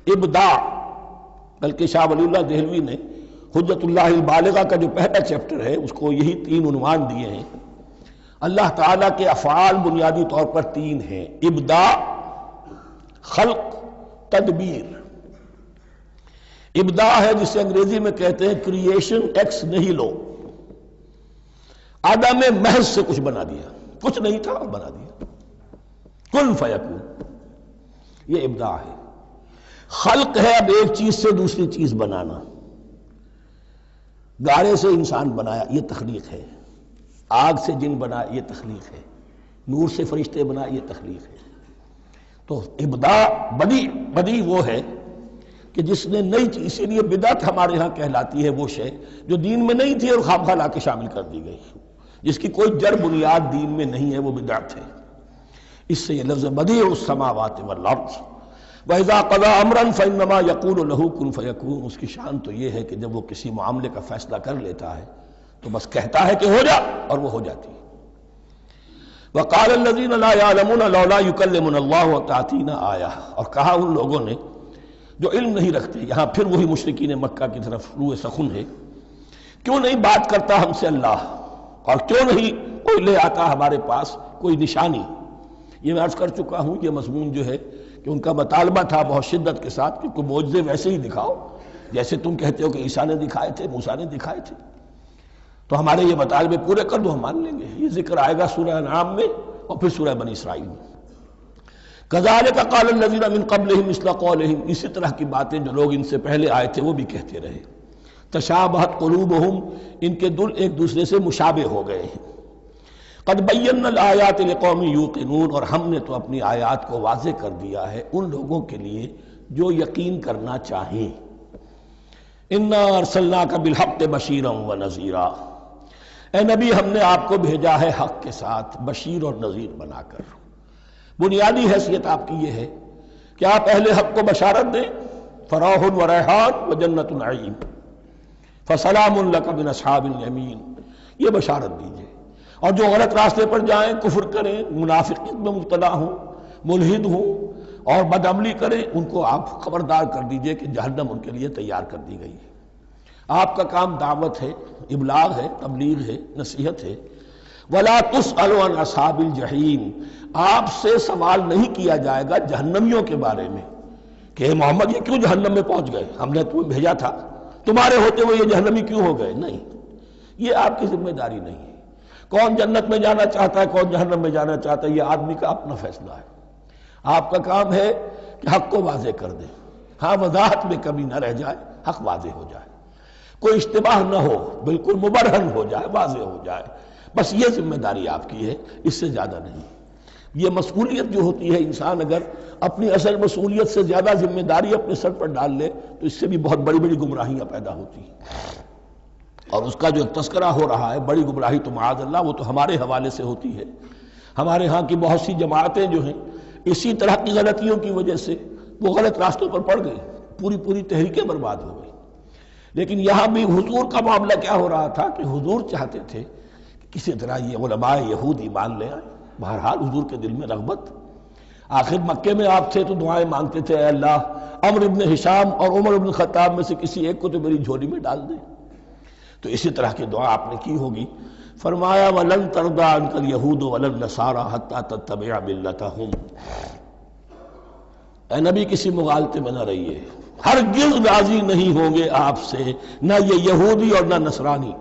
ابداع، بلکہ شاہ ولی اللہ دہلوی نے حجت اللہ البالغہ کا جو پہلا چیپٹر ہے اس کو یہی 3 عنوان دیے ہیں۔ اللہ تعالیٰ کے افعال بنیادی طور پر 3 ہیں، ابداع، خلق، تدبیر۔ ابداع ہے جسے انگریزی میں کہتے ہیں کریشن ایکس نہیلو، عدم محض سے کچھ بنا دیا، کچھ نہیں تھا اور بنا دیا، کن فیکون، یہ ابداع ہے۔ خلق ہے اب ایک چیز سے دوسری چیز بنانا، گارے سے انسان بنایا، یہ تخلیق ہے، آگ سے جن بنا، یہ تخلیق ہے، نور سے فرشتے بنا، یہ تخلیق ہے۔ تو ابداع، بدیع وہ ہے کہ جس نے نئی چیز، اسی لیے بدعت ہمارے ہاں کہلاتی ہے وہ شے جو دین میں نہیں تھی اور خواہ لا کے شامل کر دی گئی، جس کی کوئی جڑ بنیاد دین میں نہیں ہے، وہ بدعت ہے۔ اس سے یہ لفظ بدیع السماوات والارض، وَإِذَا قَضَىٰ أَمْرًا فَإِنَّمَا يَقُولُ لَهُ كُن فَيَكُونُ، اس کی شان تو یہ ہے کہ جب وہ کسی معاملے کا فیصلہ کر لیتا ہے تو بس کہتا ہے کہ ہو جا، اور وہ ہو جاتی ہے۔ وَقَالَ الَّذِينَ لَا يَعْلَمُونَ لَوْلَا يُكَلِّمُنَا اللَّهُ وَتَأْتِينَا آیَةٌ، اور کہا ان لوگوں نے جو علم نہیں رکھتے، یہاں پھر وہی مشرکین مکہ کی طرف روح سخن ہے، کیوں نہیں بات کرتا ہم سے اللہ، اور کیوں نہیں کوئی لے آتا ہمارے پاس کوئی نشانی۔ یہ میں عرض کر چکا ہوں، یہ مضمون جو ہے کہ ان کا مطالبہ تھا بہت شدت کے ساتھ کہ کوئی معجزے ویسے ہی دکھاؤ جیسے تم کہتے ہو کہ عیسیٰ نے دکھائے تھے، موسیٰ نے دکھائے تھے، تو ہمارے یہ مطالبے پورے کر دو، ہم مان لیں گے۔ یہ ذکر آئے گا سورہ انعام میں اور پھر سورہ بنی اسرائیل میں۔ كَذَلِكَ قَالَ الَّذِينَ مِن قَبْلِهِمْ مِثْلَ قَوْلِهِمْ، اسی طرح کی باتیں جو لوگ ان سے پہلے آئے تھے وہ بھی کہتے رہے۔ تشابہت قلوبہم، ان کے دل ایک دوسرے سے مشابہ ہو گئے ہیں۔ قد بینا الآیات لقوم یوقنون، اور ہم نے تو اپنی آیات کو واضح کر دیا ہے ان لوگوں کے لیے جو یقین کرنا چاہیں۔ انا ارسلناک بالحق بشیرا ونذیرا، اے نبی ہم نے آپ کو بھیجا ہے حق کے ساتھ بشیر اور نذیر بنا کر۔ بنیادی حیثیت آپ کی یہ ہے کہ آپ اہل حق کو بشارت دیں، فراح و ریحان و جنت نعیم، فسلام لک من اصحاب الیمین، یہ بشارت دیجئے۔ اور جو غلط راستے پر جائیں، کفر کریں، منافقت میں مبتلا ہوں، ملحد ہوں اور بدعملی کریں، ان کو آپ خبردار کر دیجئے کہ جہنم ان کے لیے تیار کر دی گئی ہے۔ آپ کا کام دعوت ہے، ابلاغ ہے، تبلیغ ہے، نصیحت ہے۔ وَلَا تُسْأَلُ عَنْ أَصْحَابِ الْجَحِيمِ، آپ سے سوال نہیں کیا جائے گا جہنمیوں کے بارے میں کہ اے محمد یہ کیوں جہنم میں پہنچ گئے، ہم نے تمہیں بھیجا تھا، تمہارے ہوتے ہوئے یہ جہنمی کیوں ہو گئے؟ نہیں، یہ آپ کی ذمہ داری نہیں ہے۔ کون جنت میں جانا چاہتا ہے، کون جہنم میں جانا چاہتا ہے، یہ آدمی کا اپنا فیصلہ ہے۔ آپ کا کام ہے کہ حق کو واضح کر دیں، ہاں وضاحت میں کمی نہ رہ جائے، حق واضح ہو جائے، کوئی اشتباہ نہ ہو، بالکل مبرہن ہو جائے، واضح ہو جائے، بس یہ ذمہ داری آپ کی ہے، اس سے زیادہ نہیں۔ یہ مسئولیت جو ہوتی ہے، انسان اگر اپنی اصل مسئولیت سے زیادہ ذمہ داری اپنے سر پر ڈال لے تو اس سے بھی بہت بڑی بڑی گمراہیاں پیدا ہوتی ہیں، اور اس کا جو تذکرہ ہو رہا ہے بڑی گمراہی تو معاذ اللہ وہ تو ہمارے حوالے سے ہوتی ہے۔ ہمارے ہاں کی بہت سی جماعتیں جو ہیں اسی طرح کی غلطیوں کی وجہ سے وہ غلط راستوں پر پڑ گئی، پوری تحریکیں برباد ہو گئی۔ لیکن یہاں بھی حضور کا معاملہ کیا ہو رہا تھا کہ حضور چاہتے تھے کہ کسی طرح یہ علماء یہود ایمان لے آئیں۔ بہرحال حضور کے دل میں رغبت، آخر مکے میں آپ تھے تو دعائیں مانگتے تھے، اے اللہ عمرو ابن ہشام اور عمر ابن خطاب میں سے کسی ایک کو تو میری جھولی میں ڈال دیں۔ تو اسی طرح کی دعا آپ نے کی ہوگی۔ فرمایا وَلَن تَرْضَىٰ عَنْكَ الْيَهُودُ وَلَا النَّصَارَىٰ حَتَّىٰ تَتَّبِعَ مِلَّتَهُمْ۔ اے نبی کسی مغالطے میں نہ رہیے، ہرگز راضی نہیں ہوں گے آپ سے نہ یہ یہودی اور نہ نصرانی،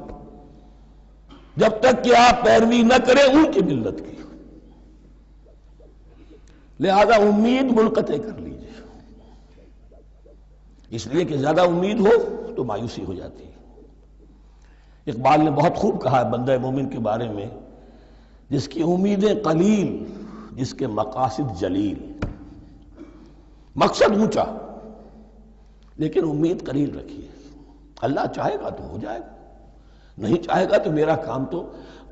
جب تک کہ آپ پیروی نہ کریں ان کی ملت کی۔ لہذا امید منقطع کر لیجیے، اس لیے کہ زیادہ امید ہو تو مایوسی ہو جاتی ہے۔ اقبال نے بہت خوب کہا ہے بندہ مومن کے بارے میں، جس کی امیدیں قلیل، جس کے مقاصد جلیل۔ مقصد اونچا لیکن امید قلیل رکھیے، اللہ چاہے گا تو ہو جائے گا، نہیں چاہے گا تو میرا کام تو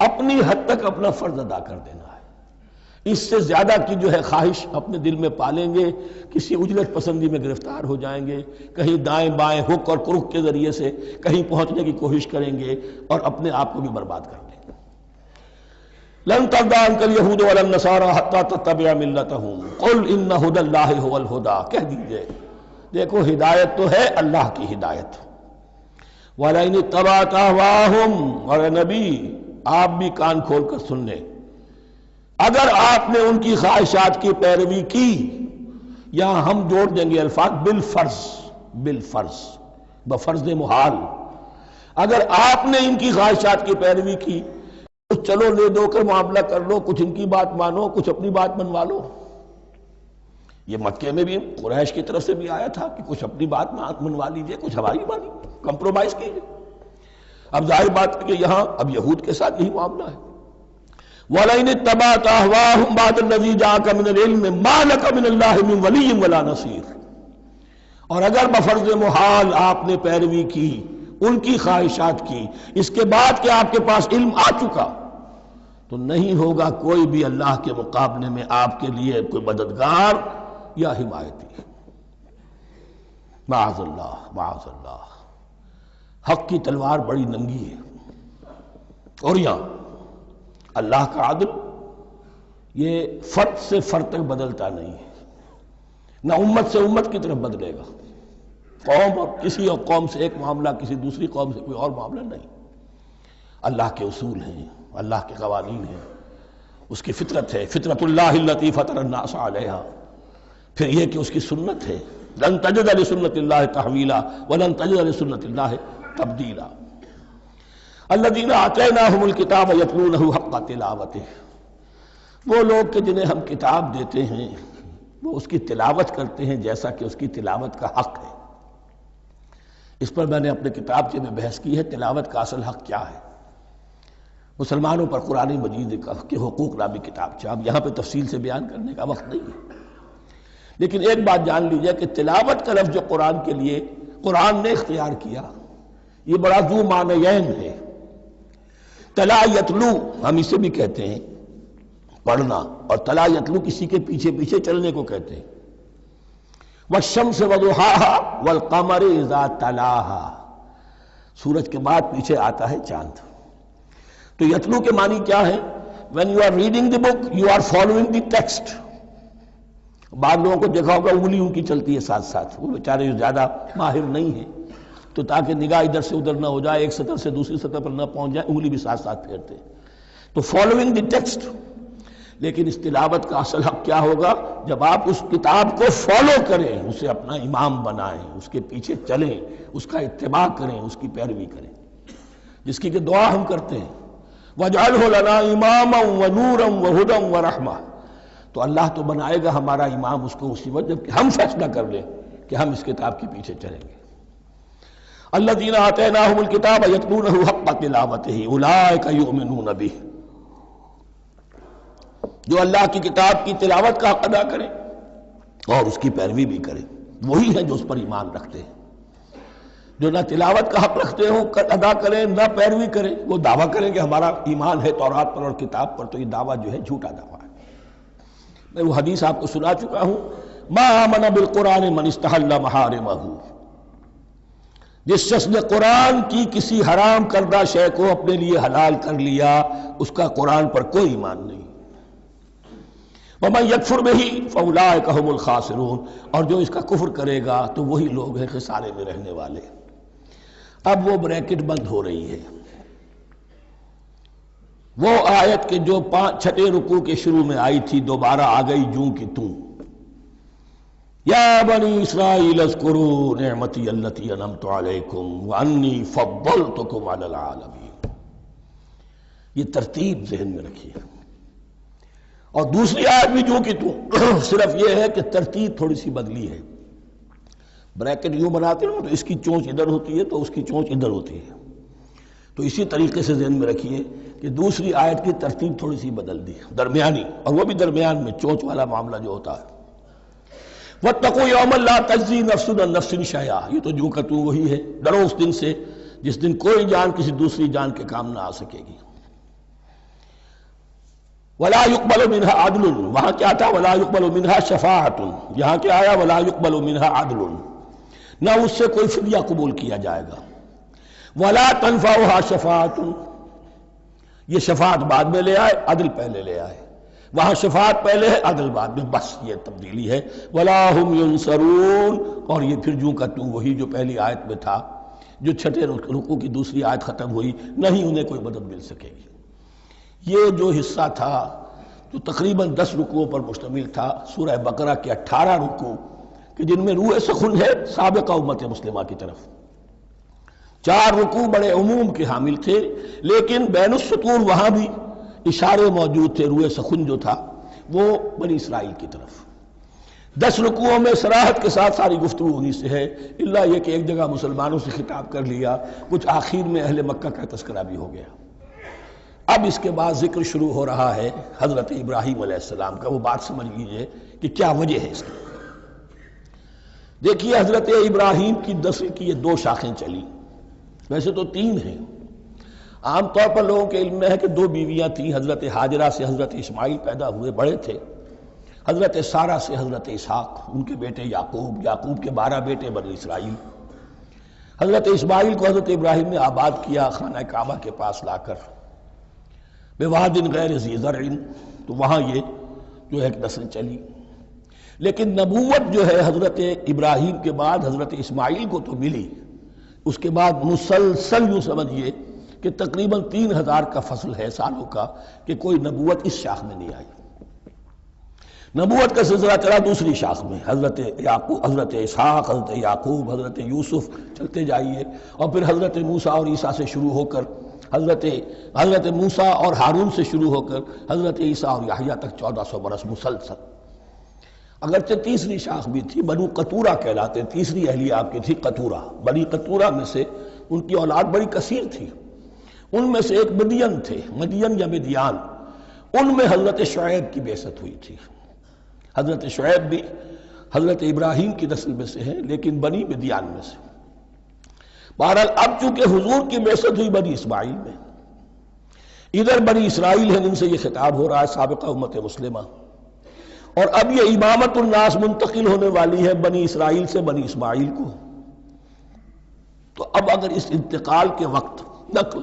اپنی حد تک اپنا فرض ادا کر دینا ہے۔ اس سے زیادہ کی جو ہے خواہش اپنے دل میں پالیں گے، کسی اجلت پسندی میں گرفتار ہو جائیں گے، کہیں دائیں بائیں ہک اور کرک کے ذریعے سے کہیں پہنچنے کی کوشش کریں گے اور اپنے آپ کو بھی برباد کر لیں گے۔ لن ترضى عنك اليهود ولا النصارى حتى تتبع ملتهم قل ان هدى الله هو الهدى، کہہ دیجئے دیکھو ہدایت تو ہے اللہ کی ہدایت۔ وَلَئِنِ اتَّبَعْتَ أَهْوَاءَهُمْ، اور نبی آپ بھی کان کھول کر سن لیں، اگر آپ نے ان کی خواہشات کی پیروی کی، یہاں ہم جوڑ دیں گے الفاظ بالفرض، بفرض محال، اگر آپ نے ان کی خواہشات کی پیروی کی، کچھ چلو لے دو کر معاملہ کر لو، کچھ ان کی بات مانو، کچھ اپنی بات منوا لو۔ یہ مکے میں بھی قریش کی طرف سے بھی آیا تھا کہ کچھ اپنی بات منوا لیجئے، کچھ ہماری مانی، کمپرومائز کیجئے۔ اب ظاہر بات ہے کہ یہاں اب یہود کے ساتھ یہی معاملہ ہے۔ وَلَئِنِ اتَّبَعْتَ أَهْوَاءَهُمْ بَعْدَ الَّذِي جَاءَكَ مِنَ الْعِلْمِ مَا لَكَ مِنَ اللَّهِ مِنْ وَلِيٍّ وَلَا نَصِيرٍ، اور اگر بفرض محال آپ نے پیروی کی ان کی خواہشات کی، اس کے بعد کہ آپ کے پاس علم آ چکا، تو نہیں ہوگا کوئی بھی اللہ کے مقابلے میں آپ کے لیے کوئی مددگار یا حمایتی۔ معاذ اللہ معاذ اللہ، حق کی تلوار بڑی ننگی ہے، اور یہاں اللہ کا عدل یہ فرد سے فرد تک بدلتا نہیں ہے، نہ امت سے امت کی طرف بدلے گا، قوم اور کسی اور قوم سے ایک معاملہ، کسی دوسری قوم سے کوئی اور معاملہ نہیں۔ اللہ کے اصول ہیں، اللہ کے قوانین ہیں، اس کی فطرت ہے، فطرت اللہ التی فطر الناس علیہا، پھر یہ کہ اس کی سنت ہے، لن تجد لسنت اللہ تحویلا ولن تجد لسنت اللہ تبدیلا۔ الذین آتیناہم الکتاب یتلونہ حق تلاوتہ، وہ لوگ کہ جنہیں ہم کتاب دیتے ہیں وہ اس کی تلاوت کرتے ہیں جیسا کہ اس کی تلاوت کا حق ہے۔ اس پر میں نے اپنے کتابچے میں بحث کی ہے، تلاوت کا اصل حق کیا ہے۔ مسلمانوں پر قرآن مجید کے حقوق نامی کتابچہ، اب یہاں پہ تفصیل سے بیان کرنے کا وقت نہیں ہے، لیکن ایک بات جان لیجئے کہ تلاوت کا لفظ جو قرآن کے لیے قرآن نے اختیار کیا، یہ بڑا ذو معنیین ہے۔ تلا یتلو ہم اسے بھی کہتے ہیں پڑھنا، اور تلا یتلو کسی کے پیچھے پیچھے چلنے کو کہتے ہیں۔ والشمس وضحاها والقمر اذا تلاها، سورج کے بعد پیچھے آتا ہے چاند۔ تو یتلو کے معنی کیا ہے؟ when you are reading the book you are following the text۔ بعض لوگوں کو دیکھا ہوگا انگلی ان کی چلتی ہے ساتھ ساتھ، وہ بیچارے زیادہ ماہر نہیں ہیں تو تاکہ نگاہ ادھر سے ادھر نہ ہو جائے، ایک سطر سے دوسری سطر پر نہ پہنچ جائے، انگلی بھی ساتھ ساتھ پھیرتے ہیں، تو فالوئنگ دی ٹیکسٹ۔ لیکن اس تلاوت کا اصل حق کیا ہوگا؟ جب آپ اس کتاب کو فالو کریں، اسے اپنا امام بنائیں، اس کے پیچھے چلیں، اس کا اتباع کریں، اس کی پیروی کریں، جس کی کہ دعا ہم کرتے ہیں وَاجْعَلْهُ لَنَا إِمَامًا وَنُورًا وَهُدًى وَرَحْمَةً، تو اللہ تو بنائے گا ہمارا امام اس کو اسی وقت جب کہ ہم فیصلہ کر لیں کہ ہم اس کتاب کے پیچھے چلیں گے۔ الذین آتیناہم الکتاب یتلونہ حق تلاوتہ اولئک یؤمنون بہ، جو اللہ کی کتاب کی تلاوت کا حق ادا کرے اور اس کی پیروی بھی کرے، وہی ہیں جو اس پر ایمان رکھتے ہیں۔ جو نہ تلاوت کا حق رکھتے ہوں ادا کریں، نہ پیروی کریں، وہ دعویٰ کریں کہ ہمارا ایمان ہے تورات پر اور کتاب پر، تو یہ دعویٰ جو ہے جھوٹا دعویٰ ہے۔ میں وہ حدیث آپ کو سنا چکا ہوں، ما آمن بالقرآن من استحل محارمہ، جس شخص نے قرآن کی کسی حرام کردہ شے کو اپنے لیے حلال کر لیا، اس کا قرآن پر کوئی ایمان نہیں۔ وَمَن يَكْفُرْ بِهِ فَأُولَٰئِكَ هُمُ الْخَاسِرُونَ، اور جو اس کا کفر کرے گا تو وہی لوگ ہیں خسارے میں رہنے والے۔ اب وہ بریکٹ بند ہو رہی ہے، وہ آیت کے جو چھٹے رکوع کے شروع میں آئی تھی دوبارہ آ گئی جوں کی توں، یا بنی اسرائیل اذکروا نعمتی التی انعمت علیکم وانی فضلتکم علی العالمین۔ یہ ترتیب ذہن میں رکھیے۔ اور دوسری آیت بھی جو کہ تو صرف یہ ہے کہ ترتیب تھوڑی سی بدلی ہے۔ بریکٹ یوں بناتے ہیں تو اس کی چونچ ادھر ہوتی ہے تو اس کی چونچ ادھر ہوتی ہے، تو اسی طریقے سے ذہن میں رکھیے کہ دوسری آیت کی ترتیب تھوڑی سی بدل دی ہے، درمیانی، اور وہ بھی درمیان میں چونچ والا معاملہ جو ہوتا ہے۔ وَاتَّقُوا يَوْمًا لَا تَجْزِي نَفْسٌ عَن نَفْسٍ شَيْئًا، یہ تو جو کہ تو وہی ہے، ڈرو اس دن سے جس دن کوئی جان کسی دوسری جان کے کام نہ آ سکے گی۔ وَلَا يُقْبَلُ مِنْهَا عَدْلٌ، وہاں کیا تھا وَلَا يُقْبَلُ مِنْهَا شَفَاعَةٌ، یہاں کیا آیا وَلَا يُقْبَلُ مِنْهَا عَدْلٌ، نہ اس سے کوئی فدیہ قبول کیا جائے گا۔ وَلَا تَنْفَعُهَا شَفَاعَةٌ، یہ شفاعت بعد میں لے آئے، عدل پہلے لے آئے، وہاں شفاعت پہلے ہے عدل بعد میں، بس یہ تبدیلی ہے۔ وَلَا هُمْ يُنصَرُونَ، اور یہ پھر جو کا تو وہی جو پہلی آیت میں تھا، جو چھٹے رکوع کی دوسری آیت ختم ہوئی، نہیں انہیں کوئی مدد مل سکے گی۔ یہ جو حصہ تھا جو تقریباً 10 رکوعوں پر مشتمل تھا، سورہ بقرہ کے 18 رکوع کہ جن میں روح سخن ہے سابقہ امت مسلمہ کی طرف۔ 4 رکوع بڑے عموم کے حامل تھے، لیکن بین السطور وہاں بھی اشارے موجود تھے، روح سخن جو تھا وہ بنی اسرائیل کی طرف۔ 10 رکوعوں میں صراحت کے ساتھ ساری گفتگو انہی سے ہے، الا یہ کہ ایک جگہ مسلمانوں سے خطاب کر لیا، کچھ آخر میں اہل مکہ کا تذکرہ بھی ہو گیا۔ اب اس کے بعد ذکر شروع ہو رہا ہے حضرت ابراہیم علیہ السلام کا۔ وہ بات سمجھ لیجئے کہ کیا وجہ ہے اس کی۔ دیکھیے حضرت ابراہیم کی نسل کی یہ 2 شاخیں چلی، ویسے تو 3 ہیں۔ عام طور پر لوگوں کے علم میں ہے کہ 2 بیویاں تھیں، حضرت ہاجرہ سے حضرت اسماعیل پیدا ہوئے، بڑے تھے، حضرت سارہ سے حضرت اسحاق، ان کے بیٹے یعقوب، یعقوب کے 12 بیٹے بنی اسرائیل۔ حضرت اسماعیل کو حضرت ابراہیم نے آباد کیا خانہ کعبہ کے پاس لا کر، بوادٍ غیر ذی زرع، تو وہاں یہ جو ایک نسل چلی۔ لیکن نبوت جو ہے حضرت ابراہیم کے بعد حضرت اسماعیل کو تو ملی، اس کے بعد مسلسل یوں سمجھیے کہ تقریباً 3000 کا فصل ہے سالوں کا کہ کوئی نبوت اس شاخ میں نہیں آئی۔ نبوت کا سلسلہ چلا دوسری شاخ میں، حضرت یعقوب، حضرت اسحاق، حضرت یعقوب، حضرت یوسف، چلتے جائیے، اور پھر حضرت موسیٰ اور عیسیٰ سے شروع ہو کر حضرت موسیٰ اور ہارون سے شروع ہو کر حضرت عیسیٰ اور یحییٰ تک 1400 برس مسلسل۔ اگرچہ تیسری شاخ بھی تھی، بنو قطورہ کہلاتے، تیسری اہلیہ آپ کی تھی قطورہ۔ بنی قطورہ میں سے ان کی اولاد بڑی کثیر تھی، ان میں سے ایک مدین تھے، مدین یا مدیان، ان میں حضرت شعیب کی بعثت ہوئی تھی۔ حضرت شعیب بھی حضرت ابراہیم کی نسل میں سے ہیں، لیکن بنی مدیان میں سے۔ بہرحال اب چونکہ حضور کی بعثت ہوئی بنی اسماعیل میں، ادھر بنی اسرائیل ہیں، ان سے یہ خطاب ہو رہا ہے سابقہ امت مسلمہ، اور اب یہ امامت الناس منتقل ہونے والی ہے بنی اسرائیل سے بنی اسماعیل کو۔ تو اب اگر اس انتقال کے وقت نقل،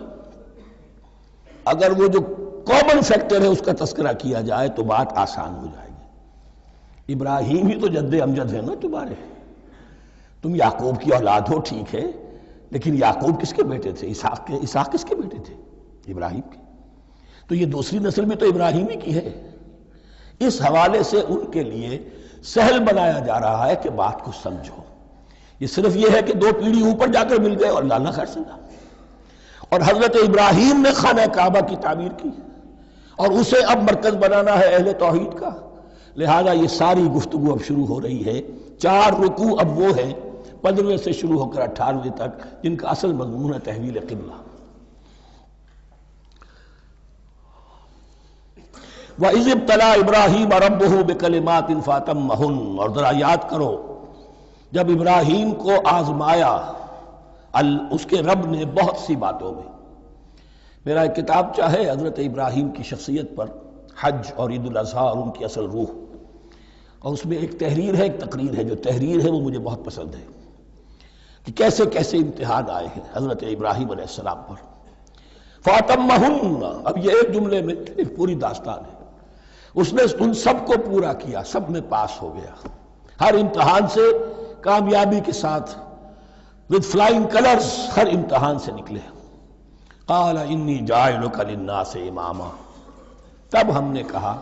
اگر وہ جو کامن فیکٹر ہے اس کا تذکرہ کیا جائے تو بات آسان ہو جائے گی۔ ابراہیم ہی تو جد امجد ہے نا تمہارے، تم یعقوب کی اولاد ہو ٹھیک ہے، لیکن یعقوب کس کے بیٹے تھے؟ اسحاق کس کے بیٹے تھے؟ ابراہیم کے۔ تو یہ دوسری نسل بھی تو ابراہیم ہی کی ہے۔ اس حوالے سے ان کے لیے سہل بنایا جا رہا ہے کہ بات کو سمجھو۔ یہ صرف یہ ہے کہ 2 پیڑھی اوپر جا کر مل گئے اور لانا خیر سنگا، اور حضرت ابراہیم نے خانہ کعبہ کی تعمیر کی، اور اسے اب مرکز بنانا ہے اہل توحید کا، لہذا یہ ساری گفتگو اب شروع ہو رہی ہے۔ 4 رکوع اب وہ ہیں 15ویں سے شروع ہو کر 18ویں تک، جن کا اصل مضمون ہے تحویل قبلہ۔ وَإِذِ ابْتَلَىٰ إِبْرَاهِيمَ رَبُّهُ بِكَلِمَاتٍ فَأَتَمَّهُنَّ، اور ذرا یاد کرو جب ابراہیم کو آزمایا اس کے رب نے بہت سی باتوں میں۔ میرا ایک کتاب چاہے حضرت ابراہیم کی شخصیت پر، حج اور عید الاضحیٰ اور ان کی اصل روح، اور اس میں ایک تحریر ہے، ایک تقریر ہے۔ جو تحریر ہے وہ مجھے بہت پسند ہے کہ کیسے کیسے امتحان آئے ہیں حضرت ابراہیم علیہ السلام پر۔ فَأَتَمَّهُنَّ، اب یہ ایک جملے میں ایک پوری داستان ہے۔ اس نے ان سب کو پورا کیا، سب میں پاس ہو گیا، ہر امتحان سے کامیابی کے ساتھ with flying colors ہر امتحان سے نکلے۔ قال انی جاعلک للناس اماما، تب ہم نے کہا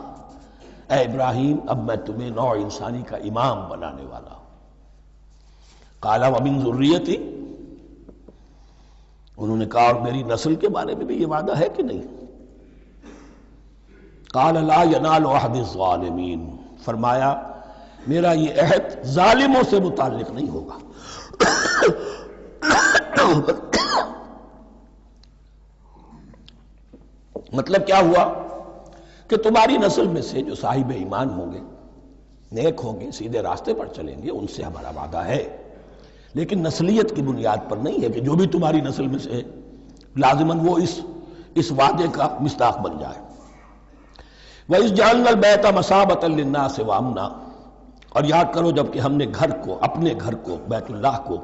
اے ابراہیم اب میں تمہیں نوع انسانی کا امام بنانے والا ہوں۔ قال ومن ذریتی، انہوں نے کہا اور میری نسل کے بارے میں بھی یہ وعدہ ہے کہ نہیں؟ قال لا ینال عہد الظالمین، فرمایا میرا یہ عہد ظالموں سے متعلق نہیں ہوگا۔ مطلب کیا ہوا کہ تمہاری نسل میں سے جو صاحب ایمان ہوں گے، نیک ہوں گے، سیدھے راستے پر چلیں گے، ان سے ہمارا وعدہ ہے، لیکن نسلیت کی بنیاد پر نہیں ہے کہ جو بھی تمہاری نسل میں سے لازماً وہ اس وعدے کا مصداق بن جائے۔ وَإِذْ جَعَلْنَا الْبَيْتَ مَثَابَةً لِلنَّاسِ وَأَمْنًا، اور یاد کرو جب کہ ہم نے گھر کو، اپنے گھر کو، بیت اللہ کو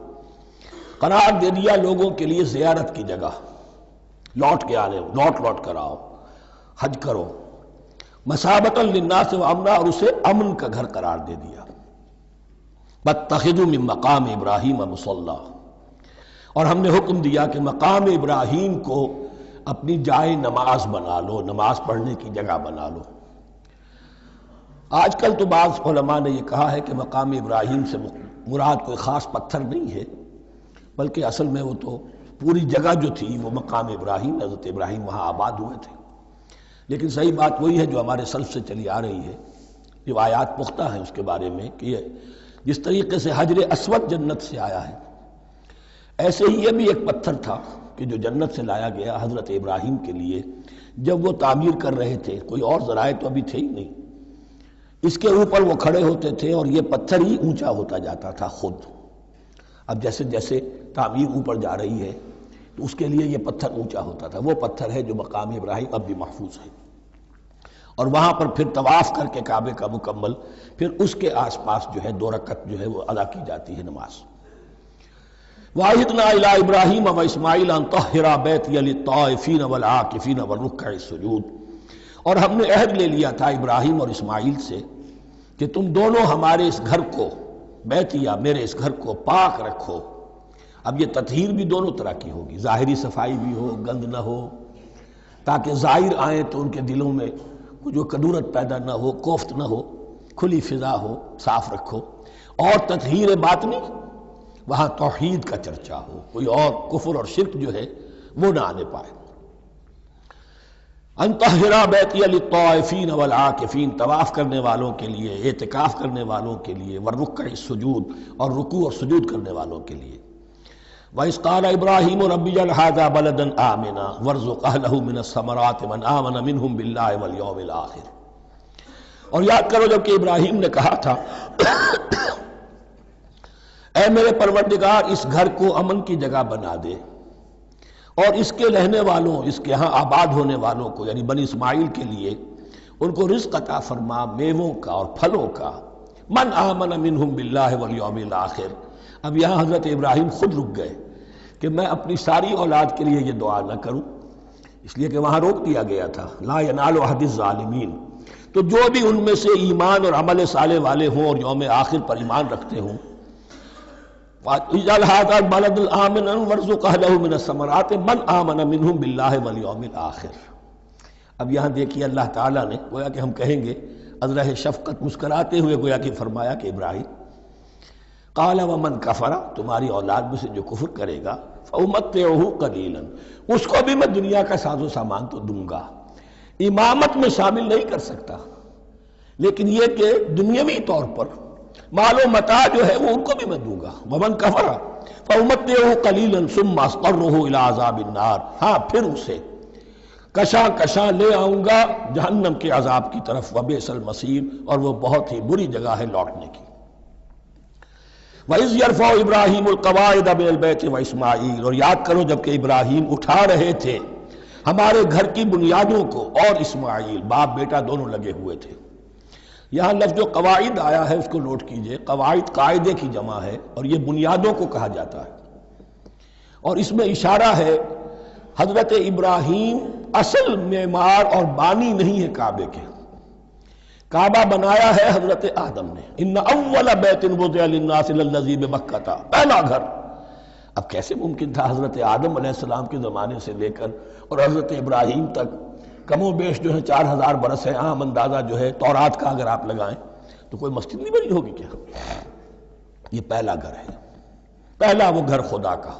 قرار دے دیا لوگوں کے لیے زیارت کی جگہ، لوٹ کے آنے، لوٹ کر آؤ، حج کرو، مثابۃ للناس وامنا، اور اسے امن کا گھر قرار دے دیا۔ واتخذوا من مقام ابراہیم مصلی، اور ہم نے حکم دیا کہ مقام ابراہیم کو اپنی جائے نماز بنا لو، نماز پڑھنے کی جگہ بنا لو۔ آج کل تو بعض علماء نے یہ کہا ہے کہ مقام ابراہیم سے مراد کوئی خاص پتھر نہیں ہے، بلکہ اصل میں وہ تو پوری جگہ جو تھی وہ مقام ابراہیم، حضرت ابراہیم وہاں آباد ہوئے تھے۔ لیکن صحیح بات وہی ہے جو ہمارے سلف سے چلی آ رہی ہے، روایات پختہ ہیں اس کے بارے میں کہ جس طریقے سے حجر اسود جنت سے آیا ہے، ایسے ہی یہ بھی ایک پتھر تھا کہ جو جنت سے لایا گیا حضرت ابراہیم کے لیے جب وہ تعمیر کر رہے تھے، کوئی اور ذرائع تو ابھی تھے ہی نہیں، اس کے اوپر وہ کھڑے ہوتے تھے اور یہ پتھر ہی اونچا ہوتا جاتا تھا خود۔ اب جیسے جیسے تعمیر اوپر جا رہی ہے تو اس کے لیے یہ پتھر اونچا ہوتا تھا، وہ پتھر ہے جو مقام ابراہیم اب بھی محفوظ ہے، اور وہاں پر پھر طواف کر کے کعبے کا مکمل، پھر اس کے آس پاس جو ہے 2 رکعت جو ہے وہ ادا کی جاتی ہے نماز۔ وَعَهِدْنَا إِلَىٰ إِبْرَاهِيمَ وَإِسْمَاعِيلَ أَن طَهِّرَا بَيْتِيَ لِلطَّائِفِينَ وَالْعَاكِفِينَ وَالرُّكَّعِ السُّجُودِ، اور ہم نے عہد لے لیا تھا ابراہیم اور اسماعیل سے کہ تم دونوں ہمارے اس گھر کو، بیتیا میرے اس گھر کو پاک رکھو۔ اب یہ تطہیر بھی دونوں طرح کی ہوگی، ظاہری صفائی بھی ہو، گند نہ ہو، تاکہ زائر آئیں تو ان کے دلوں میں جو کدورت پیدا نہ ہو، کوفت نہ ہو، کھلی فضا ہو، صاف رکھو۔ اور تطہیر باطنی، وہاں توحید کا چرچا ہو، کوئی اور کفر اور شرک جو ہے وہ نہ آنے پائے۔ ان طہرا بیتی للطائفین والعاکفین، طواف کرنے والوں کے لیے، اعتکاف کرنے والوں کے لیے، والرکع السجود، اور رکوع اور سجود کرنے والوں کے لیے۔ وَإِذْ قَالَ إِبْرَاهِيمُ رَبِّ اجْعَلْ هَٰذَا بَلَدًا آمِنًا وَارْزُقْ أَهْلَهُ مِنَ الثَّمَرَاتِ مَنْ آمَنَ مِنْهُمْ بِاللَّهِ وَالْيَوْمِ الْآخِرِ، اور یاد کرو جب کہ ابراہیم نے کہا تھا اے میرے پروردگار اس گھر کو امن کی جگہ بنا دے، اور اس کے رہنے والوں، اس کے ہاں آباد ہونے والوں کو یعنی بنی اسماعیل کے لیے ان کو رزق عطا فرما، میووں کا اور پھلوں کا۔ من آمن منہم باللہ والیوم الآخر، اب یہاں حضرت ابراہیم خود رک گئے کہ میں اپنی ساری اولاد کے لیے یہ دعا نہ کروں، اس لیے کہ وہاں روک دیا گیا تھا لا ینال عہد الظالمین۔ تو جو بھی ان میں سے ایمان اور عمل صالح والے ہوں اور یوم آخر پر ایمان رکھتے ہوں، اجعل هذا البلد آمنا وارزق اهله من الثمرات من آمن منهم بالله واليوم الآخر۔ اب یہاں دیکھیے اللہ تعالیٰ نے گویا کہ ہم کہیں گے ازرہ شفقت مسکراتے ہوئے گویا کہ فرمایا کہ ابراہیم قال ومن کفر، تمہاری اولاد میں سے جو کفر کرے گا فأمتعه قلیلا، اس کو بھی میں دنیا کا ساز و سامان تو دوں گا، امامت میں شامل نہیں کر سکتا، لیکن یہ کہ دنیاوی طور پر مال و متاع جو ہے وہ ان کو بھی میں دوں گا۔ ومن کفر فأمتعه قلیلا ثم اضطره الى عذاب النار، ہاں پھر اسے کشاں کشاں لے آؤں گا جہنم کے عذاب کی طرف، وبئس المصیر، اور وہ بہت ہی بری جگہ ہے لوٹنے کی۔ وَإِذْ يَرْفَعُ إِبْرَاهِيمُ الْقَوَاعِدَ مِنَ الْبَيْتِ وَإِسْمَاعِيلُ، اور یاد کرو جب کہ ابراہیم اٹھا رہے تھے ہمارے گھر کی بنیادوں کو، اور اسماعیل، باپ بیٹا دونوں لگے ہوئے تھے۔ یہاں لفظ جو قواعد آیا ہے اس کو نوٹ کیجئے، قواعد قاعدے کی جمع ہے اور یہ بنیادوں کو کہا جاتا ہے، اور اس میں اشارہ ہے حضرت ابراہیم اصل معمار اور بانی نہیں ہے کعبے کے، کعبہ بنایا ہے حضرت آدم نے۔ ان اول بیت وضع للناس للذی ببکہ، پہلا گھر۔ اب کیسے ممکن تھا حضرت آدم علیہ السلام کے زمانے سے لے کر اور حضرت ابراہیم تک کم و بیش جو ہے 4000 برس ہے، عام اندازہ جو ہے تورات کا اگر آپ لگائیں تو کوئی مسجد نہیں بنی ہوگی کیا؟ یہ پہلا گھر ہے، پہلا وہ گھر خدا کا۔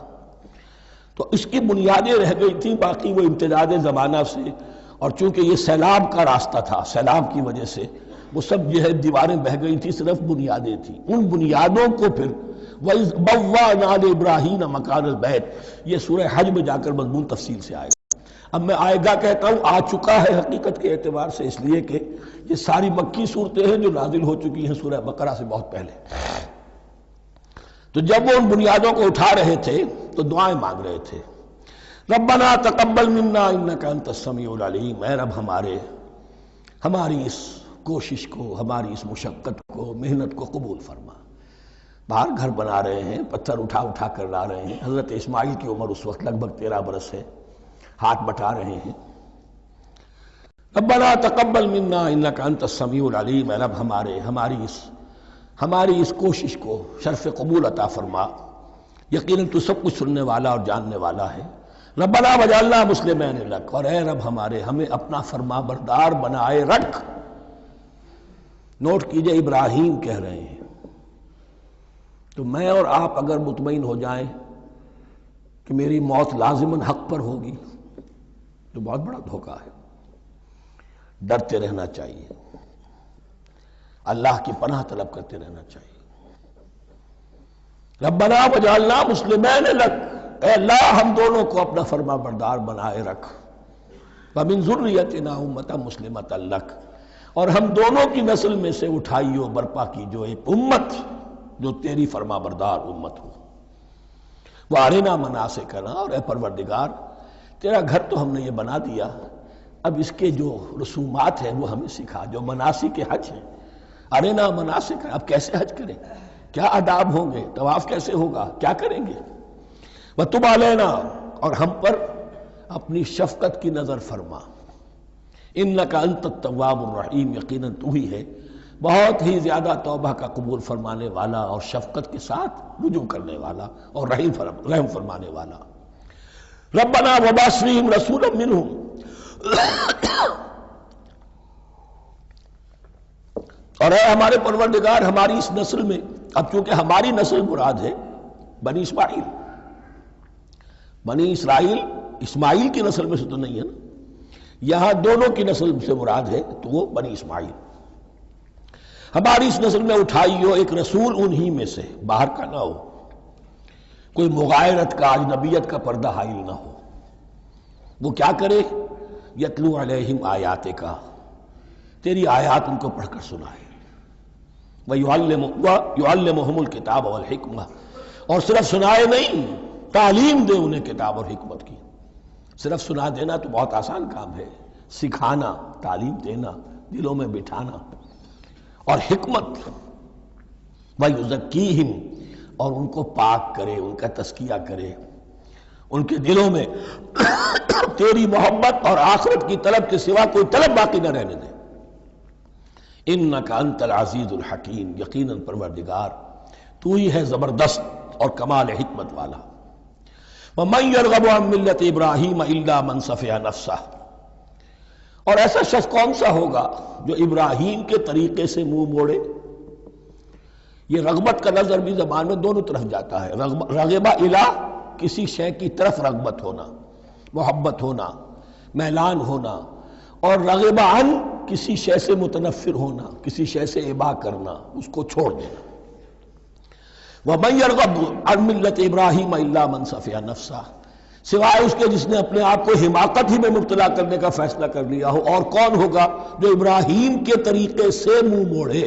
تو اس کی بنیادیں رہ گئی تھیں، باقی وہ امتداد زمانہ سے، اور چونکہ یہ سیلاب کا راستہ تھا، سیلاب کی وجہ سے وہ سب جو ہے دیواریں بہہ گئی تھیں، صرف بنیادیں تھیں۔ ان بنیادوں کو پھر وَإِذْ بَوَّأْنَا لِإِبْرَاهِيمَ مَكَانَ الْبَيْتِ، یہ سورہ حج میں جا کر مضمون تفصیل سے آئے گا۔ اب میں آئے گا کہتا ہوں، آ چکا ہے حقیقت کے اعتبار سے، اس لیے کہ یہ ساری مکی صورتیں ہیں جو نازل ہو چکی ہیں سورہ بقرہ سے بہت پہلے۔ تو جب وہ ان بنیادوں کو اٹھا رہے تھے تو دعائیں مانگ رہے تھے، ربنا تقبل منا انک انت السمیع العلیم، اے رب ہماری اس کوشش کو، ہماری اس مشقت کو، محنت کو قبول فرما۔ باہر گھر بنا رہے ہیں، پتھر اٹھا اٹھا کر لا رہے ہیں، حضرت اسماعیل کی عمر اس وقت لگ بھگ 13 برس ہے، ہاتھ بٹا رہے ہیں۔ ربنا تقبل منا انک انت السمیع العلیم، اے رب ہماری اس کوشش کو شرف قبول عطا فرما، یقیناً تو سب کچھ سننے والا اور جاننے والا ہے۔ ربنا وجعلنا مسلمین لک، اور اے رب ہمیں اپنا فرما بردار بنائے رکھ۔ نوٹ کیجئے ابراہیم کہہ رہے ہیں، تو میں اور آپ اگر مطمئن ہو جائیں کہ میری موت لازماً حق پر ہوگی تو بہت بڑا دھوکہ ہے۔ ڈرتے رہنا چاہیے، اللہ کی پناہ طلب کرتے رہنا چاہیے۔ ربنا وجعلنا مسلمین لک، اے اللہ ہم دونوں کو اپنا فرما بردار بنائے رکھ، ومن ذریتنا امۃ مسلمۃ لک، اور ہم دونوں کی نسل میں سے اٹھائیو برپا کی جو ایک امت جو تیری فرما بردار امت ہو۔ وارنا مناسکنا، اور اے پروردگار تیرا گھر تو ہم نے یہ بنا دیا، اب اس کے جو رسومات ہیں وہ ہمیں سکھا، جو مناسک حج ہیں، ارنا مناسک، اب کیسے حج کریں، کیا آداب ہوں گے، طواف کیسے ہوگا، کیا کریں گے۔ وتب علینا، اور ہم پر اپنی شفقت کی نظر فرما، انک انت التواب الرحیم، یقیناً تو ہی ہے بہت ہی زیادہ توبہ کا قبول فرمانے والا اور شفقت کے ساتھ رجوع کرنے والا اور رحم فرمانے والا۔ ربنا وبعث فیہم رسولا منہم، اور اے ہمارے پروردگار ہماری اس نسل میں، اب چونکہ ہماری نسل مراد ہے بنی اسماعیل، بنی اسرائیل اسماعیل کی نسل میں سے تو نہیں ہے نا، یہاں دونوں کی نسل سے مراد ہے تو وہ بنی اسماعیل۔ ہماری اس نسل میں اٹھائیو ایک رسول انہی میں سے، باہر کا نہ ہو، کوئی مغایرت کا، اجنبیت کا پردہ حائل نہ ہو۔ وہ کیا کرے، یتلو علیہم آیاتک، تیری آیات ان کو پڑھ کر سنائے، وَيُعَلِّمُهُمُ الْكِتَابَ وَالْحِکْمَةَ، اور صرف سنائے نہیں، تعلیم دے انہیں کتاب اور حکمت کی۔ صرف سنا دینا تو بہت آسان کام ہے، سکھانا، تعلیم دینا، دلوں میں بٹھانا، اور حکمت، وَيُزَكِّيهِمْ، اور ان کو پاک کرے، ان کا تزکیہ کرے، ان کے دلوں میں تیری محبت اور آخرت کی طلب کے سوا کوئی طلب باقی نہ رہنے دے۔ انک انت العزیز الحکیم، یقیناً پروردگار تو ہی ہے زبردست اور کمال حکمت والا۔ وَمَن يَرْغَبُ عَن مِّلَّةِ إِبْرَاهِيمَ إِلَّا مَن سَفِهَ نَفْسَهُ، اور ایسا شخص کون سا ہوگا جو ابراہیم کے طریقے سے منہ موڑے۔ یہ رغبت کا لفظ عربی زبان میں دونوں طرف جاتا ہے، رغبہ الہ، کسی شے کی طرف رغبت ہونا، محبت ہونا، میلان ہونا، اور رغبہ عن، کسی شے سے متنفر ہونا، کسی شے سے ابا کرنا، اس کو چھوڑ دینا۔ وَمَن يَرْغَبُ عَن مِّلَّةِ إِبْرَاهِيمَ إِلَّا مَن سَفِهَ نَفْسَهُ، سوائے اس کے جس نے اپنے آپ کو حماقت ہی میں مبتلا کرنے کا فیصلہ کر لیا ہو. اور کون ہوگا جو ابراہیم کے طریقے سے منہ موڑے؟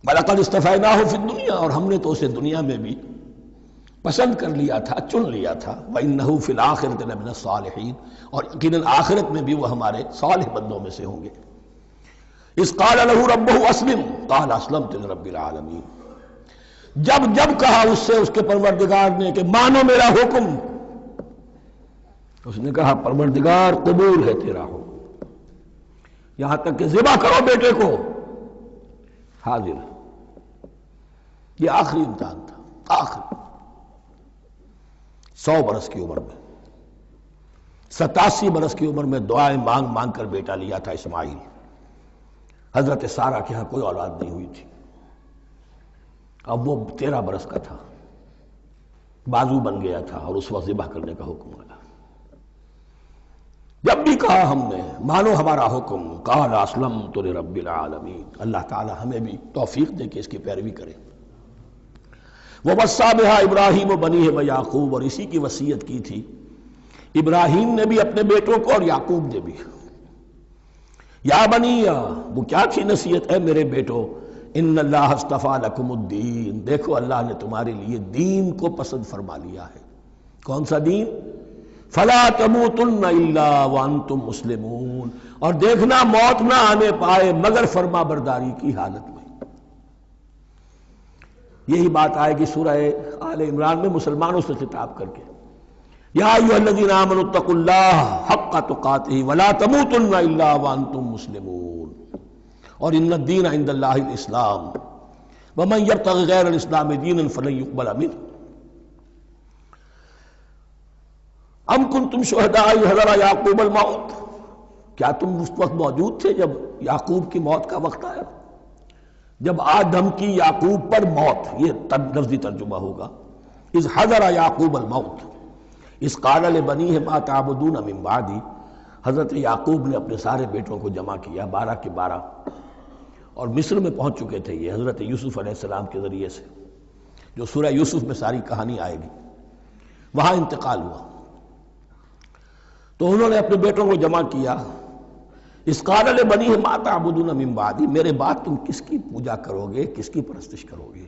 وَلَقَدِ اسْتَفَيْنَاهُ فِي الدُّنْيَا، اور ہم نے تو اسے دنیا میں بھی پسند کر لیا تھا، چن لیا تھا. وَإِنَّهُ فِي الْآخِرَةِ لَمِنَ الصَّالِحِينَ، اور یقیناً آخرت میں بھی وہ ہمارے صالح بندوں میں سے ہوں گے. اِذْ قَالَ لَهُ رَبُّهُ أَسْلِمْ قَالَ أَسْلَمْتُ لِرَبِّ الْعَالَمِينَ. جب کہا اس سے اس کے پروردگار نے کہ مانو میرا حکم، اس نے کہا پروردگار قبول ہے تیرا حکم، یہاں تک کہ ذبح کرو بیٹے کو. حاضر. یہ آخری امتحان تھا، آخری. 100 برس کی عمر میں، 87 برس کی عمر میں دعائیں مانگ مانگ کر بیٹا لیا تھا اسماعیل. حضرت سارہ کے ہاں کوئی اولاد نہیں ہوئی تھی. اب وہ 13 برس کا تھا، بازو بن گیا تھا، اور اس وقت ذبح کرنے کا حکم آیا. جب بھی کہا ہم نے مانو ہمارا حکم، قال اسلمت لرب العالمین. اللہ تعالی ہمیں بھی توفیق دے کہ اس کی پیروی کریں. وَوَصَّىٰ بِهَا إِبْرَاهِيمُ بَنِيهِ وَيَعْقُوبُ، اور اسی کی وصیت کی تھی ابراہیم نے بھی اپنے بیٹوں کو اور یعقوب نے بھی. یا بنی، وہ کیا تھی نصیحت؟ اے میرے بیٹو، ان اللہ اصطفیٰ لکم الدین، دیکھو اللہ نے تمہارے لیے دین کو پسند فرما لیا ہے. کون سا دین؟ فلا تموتن الا وانتم مسلمون، اور دیکھنا موت نہ آنے پائے مگر فرما برداری کی حالت میں. یہی بات آئے گی سورہ آل عمران میں مسلمانوں سے خطاب کر کے، یا ایھا الذین آمنوا اتقوا اللہ حق تقاتہ ولا تموتن الا وانتم مسلمون، اور ان الدین عند اللہ الاسلام ومن یبتغ غیر الاسلام دینا فلن یقبل منہ. ام کنتم شہداء اذ حضر یعقوب الموت، کیا تم اس وقت موجود تھے جب یعقوب کی موت کا وقت آیا؟ جب آدم کی یعقوب پر موت، یہ لفظی ترجمہ ہوگا. اذ حضر یعقوب الموت اذ قال لبنیہ ما تعبدون من بعدی، حضرت یعقوب نے اپنے سارے بیٹوں کو جمع کیا، 12 کے 12، اور مصر میں پہنچ چکے تھے یہ حضرت یوسف علیہ السلام کے ذریعے سے، جو سورہ یوسف میں ساری کہانی آئے گی. وہاں انتقال ہوا تو انہوں نے اپنے بیٹوں کو جمع کیا. اذ قال لبنیہ ما تعبدون من بعدی، میرے بعد تم کس کی پوجا کرو گے، کس کی پرستش کرو گے؟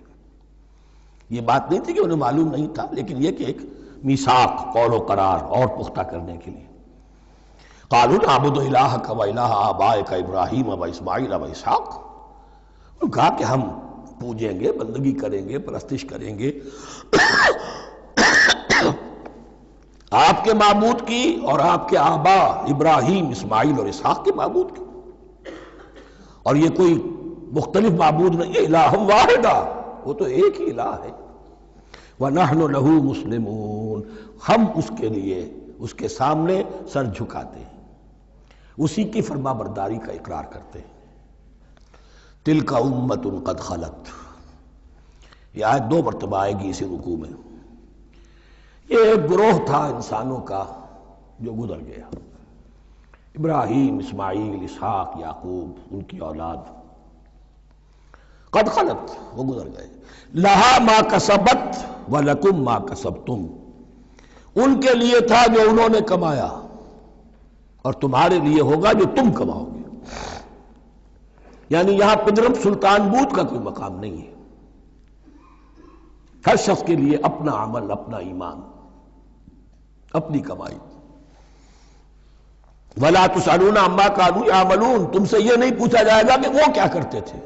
یہ بات نہیں تھی کہ انہیں معلوم نہیں تھا، لیکن یہ کہ ایک میثاق، قول و قرار اور پختہ کرنے کے لیے. قالوا نعبد الہک و الہ آبائک ابراہیم و اسماعیل و اسحاق، انہوں نے کہا کہ ہم پوجیں گے، بندگی کریں گے، پرستش کریں گے آپ کے معبود کی اور آپ کے آبا ابراہیم، اسماعیل اور اسحاق کے معبود کی. اور یہ کوئی مختلف معبود نہیں ہے، الہ واحدہ، وہ تو ایک ہی الہ ہے. وَنَحْنُ لَهُ مُسْلِمُونَ، ہم اس کے لیے اس کے سامنے سر جھکاتے ہیں، اسی کی فرما برداری کا اقرار کرتے ہیں. تِلْكَ أُمَّةٌ قَدْ خَلَتْ، یہ آیت 2 مرتبہ آئے گی اسی رکوع میں. یہ ایک گروہ تھا انسانوں کا جو گزر گیا، ابراہیم، اسماعیل، اسحاق، یعقوب، ان کی اولاد. قد خلت، وہ گزر گئے. لہا ما کسبت ولکم ما کسبتم، ان کے لیے تھا جو انہوں نے کمایا، اور تمہارے لیے ہوگا جو تم کماؤ گے. یعنی یہاں پدرم سلطان بود کا کوئی مقام نہیں ہے. ہر شخص کے لیے اپنا عمل، اپنا ایمان، اپنی کمائی. وَلَا تُسْأَلُونَ عَمَّا كَانُوا يَعْمَلُونَ، تم سے یہ نہیں پوچھا جائے گا کہ وہ کیا کرتے تھے،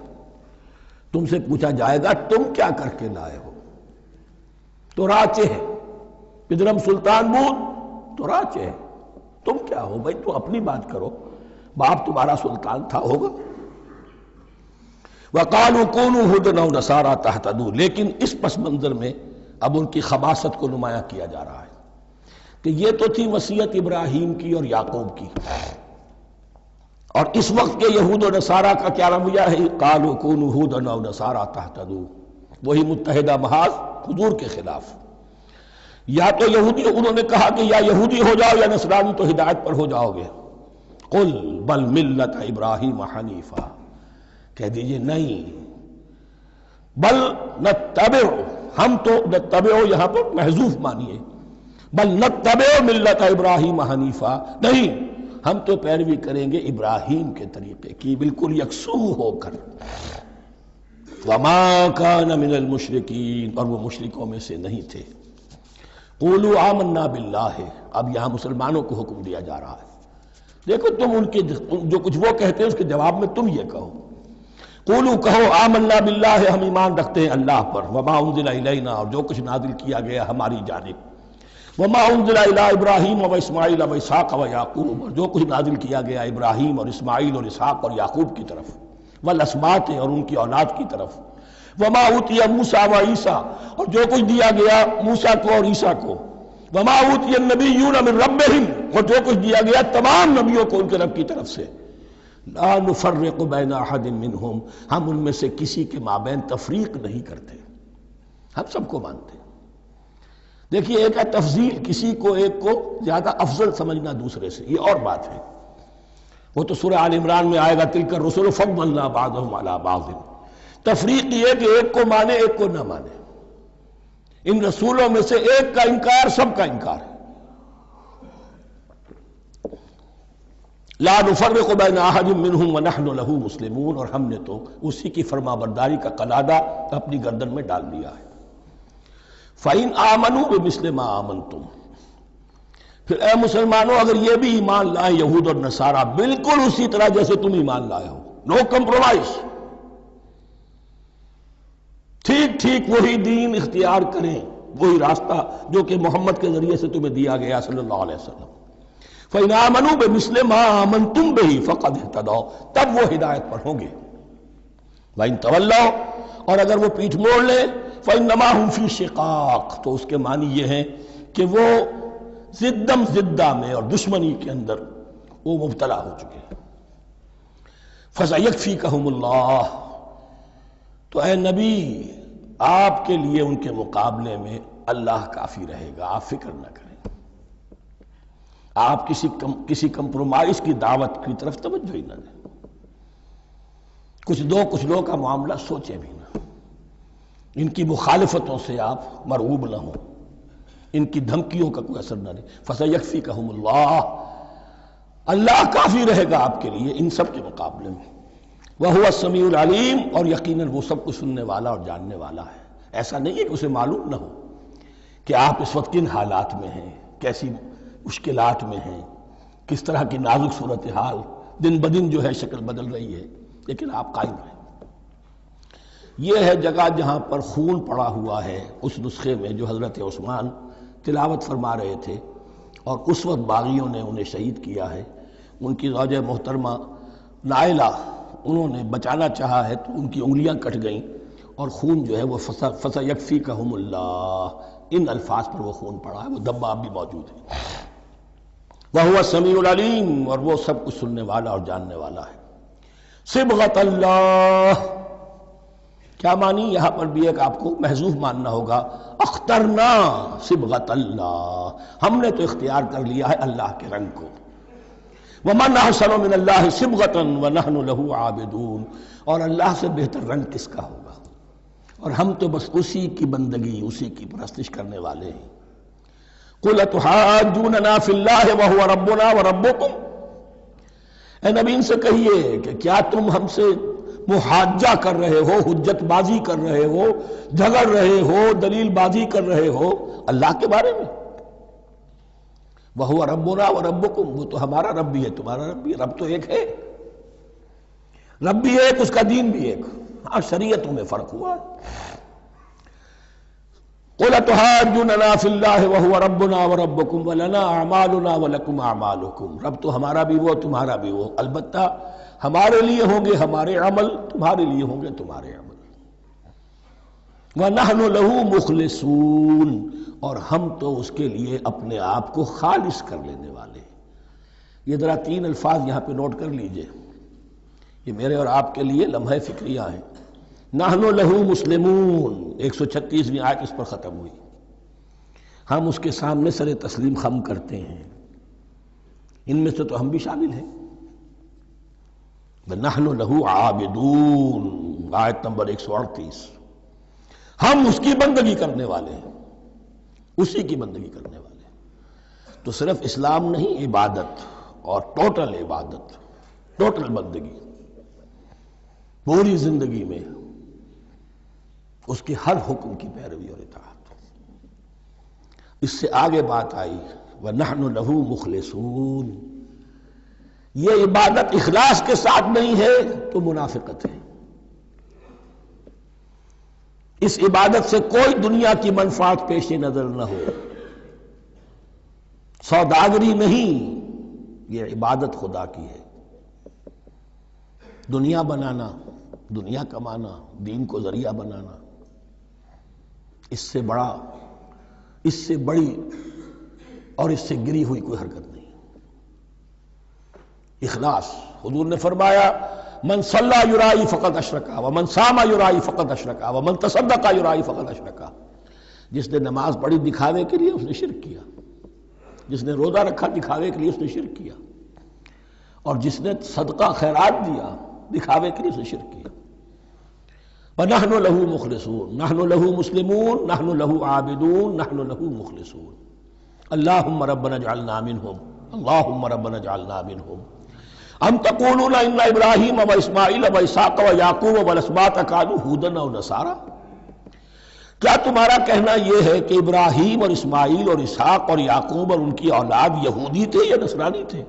تم سے پوچھا جائے گا تم کیا کر کے لائے ہو. تو راچے ہے پدرم سلطان بود، تو راچے ہے. تم کیا ہو بھائی، تو اپنی بات کرو، باپ تمہارا سلطان تھا، ہوگا. وَقَالُوا كُونُوا هُودًا أَوْ نَصَارَىٰ تَهْتَدُوا، لیکن اس پس منظر میں اب ان کی خباثت کو نمایاں کیا جا رہا ہے کہ یہ تو تھی وصیت ابراہیم کی اور یعقوب کی، اور اس وقت کے یہود و نصارہ کا کیا رویہ ہے؟ قَالُوا كُونُوا هُودًا أَوْ نَصَارَىٰ تَهْتَدُوا، وہی متحدہ محاذ حضور کے خلاف. یا تو یہودی، انہوں نے کہا کہ یا یہودی ہو جاؤ یا نصرانی تو ہدایت پر ہو جاؤ گے. قُلْ بَلْ مِلَّةَ إِبْرَاهِيمَ حَنِيفًا، کہہ دیجئے نہیں، بل نتبع، ہم تو نتبع یہاں پر محذوف مانی ہے، بل نتبع ملت ابراہیم حنیفا، نہیں ہم تو پیروی کریں گے ابراہیم کے طریقے کی بالکل یکسو ہو کر. وما کان من المشرکین، اور وہ مشرکوں میں سے نہیں تھے. قولوا آمنا باللہ، اب یہاں مسلمانوں کو حکم دیا جا رہا ہے. دیکھو تم ان کے جو کچھ وہ کہتے ہیں اس کے جواب میں تم یہ کہو، قولوا کہو آمنا باللہ، ہم ایمان رکھتے ہیں اللہ پر، وما انزل الینا، اور جو کچھ نازل کیا گیا ہماری جانب، وما انزل الی ابراہیم و اسماعیل و اسحاق و یعقوب، اور جو کچھ نازل کیا گیا ابراہیم اور اسماعیل اور اسحاق اور یعقوب کی طرف، والاسباط، اور ان کی اولاد کی طرف، وما اوتی موسیٰ و عیسیٰ، اور جو کچھ دیا گیا موسیٰ کو اور عیسیٰ کو، وما اوتی النبیون من ربہم، اور جو کچھ دیا گیا تمام نبیوں کو ان کے رب کی طرف سے. لا نفرق بین احد منہم، ہم ان میں سے کسی کے مابین تفریق نہیں کرتے، ہم سب کو مانتے ہیں. دیکھیے ایک ہے تفضیل، کسی کو ایک کو زیادہ افضل سمجھنا دوسرے سے، یہ اور بات ہے. وہ تو سورہ آل عمران میں آئے گا تلک الرسل فضلنا بعضهم علی بعض. تفریق یہ کہ ایک کو مانے ایک کو نہ مانے. ان رسولوں میں سے ایک کا انکار سب کا انکار ہے. لا نفرق بین احد منہم ونحن له مسلمون، اور ہم نے تو اسی کی فرما برداری کا قلادہ اپنی گردن میں ڈال دیا ہے. فَإِنْ آمَنُوا بِمِثْلِ مَا آمَنْتُمْ، پھر اے مسلمانوں اگر یہ بھی ایمان لائیں یہود اور نصارہ بالکل اسی طرح جیسے تم ایمان لائے ہو، نو کمپرومائز، ٹھیک ٹھیک وہی دین اختیار کریں، وہی راستہ جو کہ محمد کے ذریعے سے تمہیں دیا گیا صلی اللہ علیہ وسلم. فَإِنْ آمَنُوا بِمِثْلِ مَا آمَنْتُمْ بِهِ فَقَدْ اهْتَدَوْا، تب وہ ہدایت پر ہوں گے. وَإِنْ تَوَلَّوْا، اور اگر وہ پیٹھ موڑ لیں، فَإِنَّمَا هُمْ فِي شِقَاقٍ، تو اس کے معنی یہ ہیں کہ وہ زدم زدہ میں اور دشمنی کے اندر وہ مبتلا ہو چکے ہیں. فَسَيَكْفِيكَهُمُ اللَّهُ، تو اے نبی آپ کے لیے ان کے مقابلے میں اللہ کافی رہے گا، آپ فکر نہ کریں. آپ کسی کمپرومائز کی دعوت کی طرف توجہ ہی نہ دیں. کچھ دو کا معاملہ سوچیں بھی نہ، ان کی مخالفتوں سے آپ مرعوب نہ ہوں، ان کی دھمکیوں کا کوئی اثر نہ لیں. فَسَيَكْفِيكَهُمُ اللَّهُ، اللہ کافی رہے گا آپ کے لیے ان سب کے مقابلے میں. وَهُوَ السَّمِيعُ الْعَلِيمُ، اور یقیناً وہ سب کچھ سننے والا اور جاننے والا ہے. ایسا نہیں ہے کہ اسے معلوم نہ ہو کہ آپ اس وقت کن حالات میں ہیں، کیسی مشکلات میں ہیں، کس طرح کی نازک صورتحال دن بدن جو ہے شکل بدل رہی ہے، لیکن آپ قائم رہیں. یہ ہے جگہ جہاں پر خون پڑا ہوا ہے، اس نسخے میں جو حضرت عثمان تلاوت فرما رہے تھے، اور اس وقت باغیوں نے انہیں شہید کیا ہے. ان کی زوجہ محترمہ نائلہ، انہوں نے بچانا چاہا ہے تو ان کی انگلیاں کٹ گئیں، اور خون جو ہے وہ فَسَيَكْفِيكَهُمُ اللَّهُ، ان الفاظ پر وہ خون پڑا ہے، وہ دھبا اب بھی موجود ہے. وَهُوَ السَّمِيعُ الْعَلِيمُ، اور وہ سب کچھ سننے والا اور جاننے والا ہے. صبغۃ اللہ، کیا معنی یہاں پر بھی ایک آپ کو محذوف ماننا ہوگا. اخترنا صبغۃ اللہ، ہم نے تو اختیار کر لیا ہے اللہ کے رنگ کو. وَمَنْ أَحْسَنُ مِنَ اللَّهِ صِبْغَةً وَنَحْنُ لَهُ عَابِدُونَ، اور اللہ سے بہتر رنگ کس کا ہوگا، اور ہم تو بس اسی کی بندگی، اسی کی پرستش کرنے والے ہیں. قُلْ أَتُحَاجُّونَنَا فِي اللَّهِ وَهُوَ رَبُّنَا وَرَبُّكُمْ، اے نبی ان سے کہیے کہ کیا تم ہم سے محاجہ کر رہے ہو، حجت بازی کر رہے ہو، جھگڑ رہے ہو، دلیل بازی کر رہے ہو اللہ کے بارے میں؟ وَهُوَ رَبُّنَا وَرَبُّكُمْ، وہ تو ہمارا رب بھی ہے تمہارا رب بھی ہے. رب تو ایک ہے، رب بھی ایک، اس کا دین بھی ایک. ہاں شریعتوں میں فرق ہوا. قُلْ أَتُحَاجُّونَنَا فِي اللَّهِ وَهُوَ رَبُّنَا وَرَبُّكُمْ وَلَنَا أَعْمَالُنَا وَلَكُمْ أَعْمَالُكُمْ، رب تو ہمارا بھی وہ تمہارا بھی وہ، البتہ ہمارے لیے ہوں گے ہمارے عمل، تمہارے لیے ہوں گے تمہارے عمل. وَنَحْنُ لَهُ مُخْلِصُونَ، اور ہم تو اس کے لیے اپنے آپ کو خالص کر لینے والے ہیں. یہ ذرا 3 الفاظ یہاں پہ نوٹ کر لیجئے، یہ میرے اور آپ کے لیے لمحہ فکریہ ہیں. نحن لہو مسلمون، 136ویں آیت اس پر ختم ہوئی. ہم اس کے سامنے سر تسلیم خم کرتے ہیں، ان میں سے تو ہم بھی شامل ہیں. نحن لہو عابدون، آیت نمبر 138. ہم اس کی بندگی کرنے والے ہیں، اسی کی بندگی کرنے والے ہیں. تو صرف اسلام نہیں، عبادت اور ٹوٹل عبادت، ٹوٹل بندگی، پوری زندگی میں اس کے ہر حکم کی پیروی اور اطاعت۔ اس سے آگے بات آئی وَنَحْنُ لَهُ مُخْلِصُونَ، یہ عبادت اخلاص کے ساتھ نہیں ہے تو منافقت ہے۔ اس عبادت سے کوئی دنیا کی منفعت پیش نظر نہ ہو، سوداگری نہیں، یہ عبادت خدا کی ہے۔ دنیا بنانا، دنیا کمانا، دین کو ذریعہ بنانا، اس سے بڑا، اس سے بڑی اور اس سے گری ہوئی کوئی حرکت نہیں۔ اخلاص، حضور نے فرمایا من صلی یرائی فقد اشرکا ومن صام یرائی فقد اشرکا ومن تصدق یرائی فقد اشرکا، جس نے نماز پڑھی دکھاوے کے لیے اس نے شرک کیا، جس نے روزہ رکھا دکھاوے کے لیے اس نے شرک کیا، اور جس نے صدقہ خیرات دیا دکھاوے کے لیے اس نے شرک کیا۔ وَنَحْنُ لَهُ مُخْلِصُونَ، نَحْنُ لَهُ مُسْلِمُونَ، نَحْنُ لَهُ عَابِدُونَ، نَحْنُ لَهُ مُخْلِصُونَ۔ اللهم ربنا اجعلنا منهم، اللهم ربنا اجعلنا منهم۔ ام تقولون ان ابراہیم واسماعیل واسحاق ویعقوب والاسباط كانوا هودا او نصارا، کیا تمہارا کہنا یہ ہے کہ ابراہیم اور اسماعیل اور اسحاق اور یعقوب اور ان کی اولاد یہودی تھے یا نصرانی تھے؟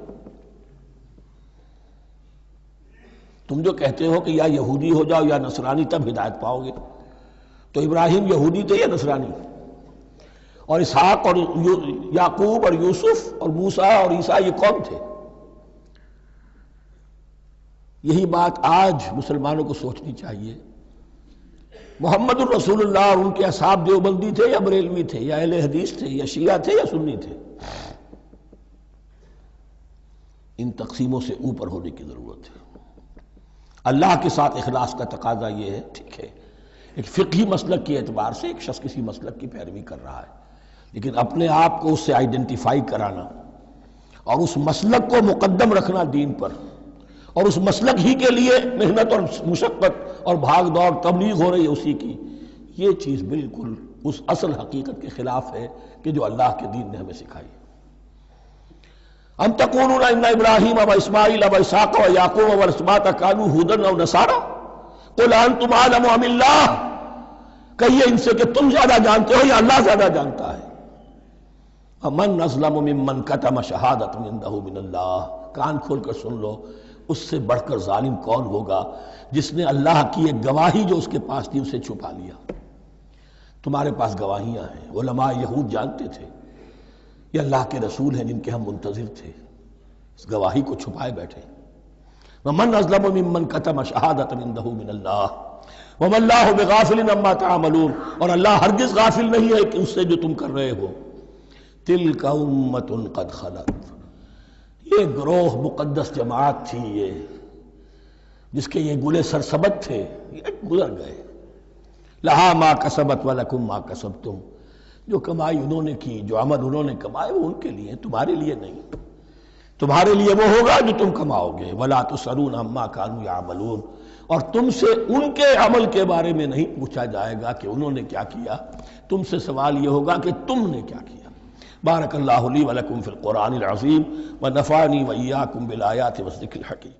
تم جو کہتے ہو کہ یا یہودی ہو جاؤ یا نصرانی تب ہدایت پاؤ گے، تو ابراہیم یہودی تھے یا نصرانی؟ اور اسحاق اور یعقوب اور یوسف اور موسیٰ اور عیسیٰ یہ کون تھے؟ یہی بات آج مسلمانوں کو سوچنی چاہیے۔ محمد الرسول اللہ اور ان کے اصحاب دیوبندی تھے یا بریلوی تھے یا اہل حدیث تھے یا شیعہ تھے یا سنی تھے؟ ان تقسیموں سے اوپر ہونے کی ضرورت ہے۔ اللہ کے ساتھ اخلاص کا تقاضا یہ ہے، ٹھیک ہے ایک فقہی مسلک کے اعتبار سے ایک شخص کسی مسلک کی پیروی کر رہا ہے، لیکن اپنے آپ کو اس سے آئیڈینٹیفائی کرانا اور اس مسلک کو مقدم رکھنا دین پر، اور اس مسلک ہی کے لیے محنت اور مشقت اور بھاگ دوڑ تبلیغ ہو رہی ہے اسی کی، یہ چیز بالکل اس اصل حقیقت کے خلاف ہے کہ جو اللہ کے دین نے ہمیں سکھائی۔ ام تقولون ان ابراہیم و اسماعیل و اسحاق و یعقوب والاسباط كانوا هودا او نصارا قل انتم اعلم ام اللہ، کہیے ان سے کہ تم زیادہ جانتے ہو یا اللہ زیادہ جانتا ہے۔ ومن اظلم ممن كتم شہادۃ عنده من اللہ، کان کھول کر سن لو، اس سے بڑھ کر ظالم کون ہوگا جس نے اللہ کی ایک گواہی جو اس کے پاس تھی اسے چھپا لیا۔ تمہارے پاس گواہیاں ہیں، علماء یہود جانتے تھے یہ اللہ کے رسول ہیں جن کے ہم منتظر تھے، اس گواہی کو چھپائے بیٹھے۔ ومن اظلم ممن كتم شہادۃ عنده من اللہ وما اللہ بغافل عما تعملون، اور اللہ ہرگز غافل نہیں ہے کہ اس سے جو تم کر رہے ہو۔ تلک امۃ قد خلت، یہ گروہ مقدس جماعت تھی یہ جس کے یہ گلے سرسبت تھے، یہ گزر گئے۔ لہا ما کسبت ولکم ما کسبتم، جو کمائی انہوں نے کی، جو عمل انہوں نے کمائے وہ ان کے لیے، تمہارے لیے نہیں۔ تمہارے لیے وہ ہوگا جو تم کماؤ گے۔ ولا تسألون عما كانوا يعملون، اور تم سے ان کے عمل کے بارے میں نہیں پوچھا جائے گا کہ انہوں نے کیا کیا، تم سے سوال یہ ہوگا کہ تم نے کیا کیا۔ بارک اللہ لی ولکم فی القرآن العظیم ونفعنی وإیاکم بالآیات والذکر الحکیم۔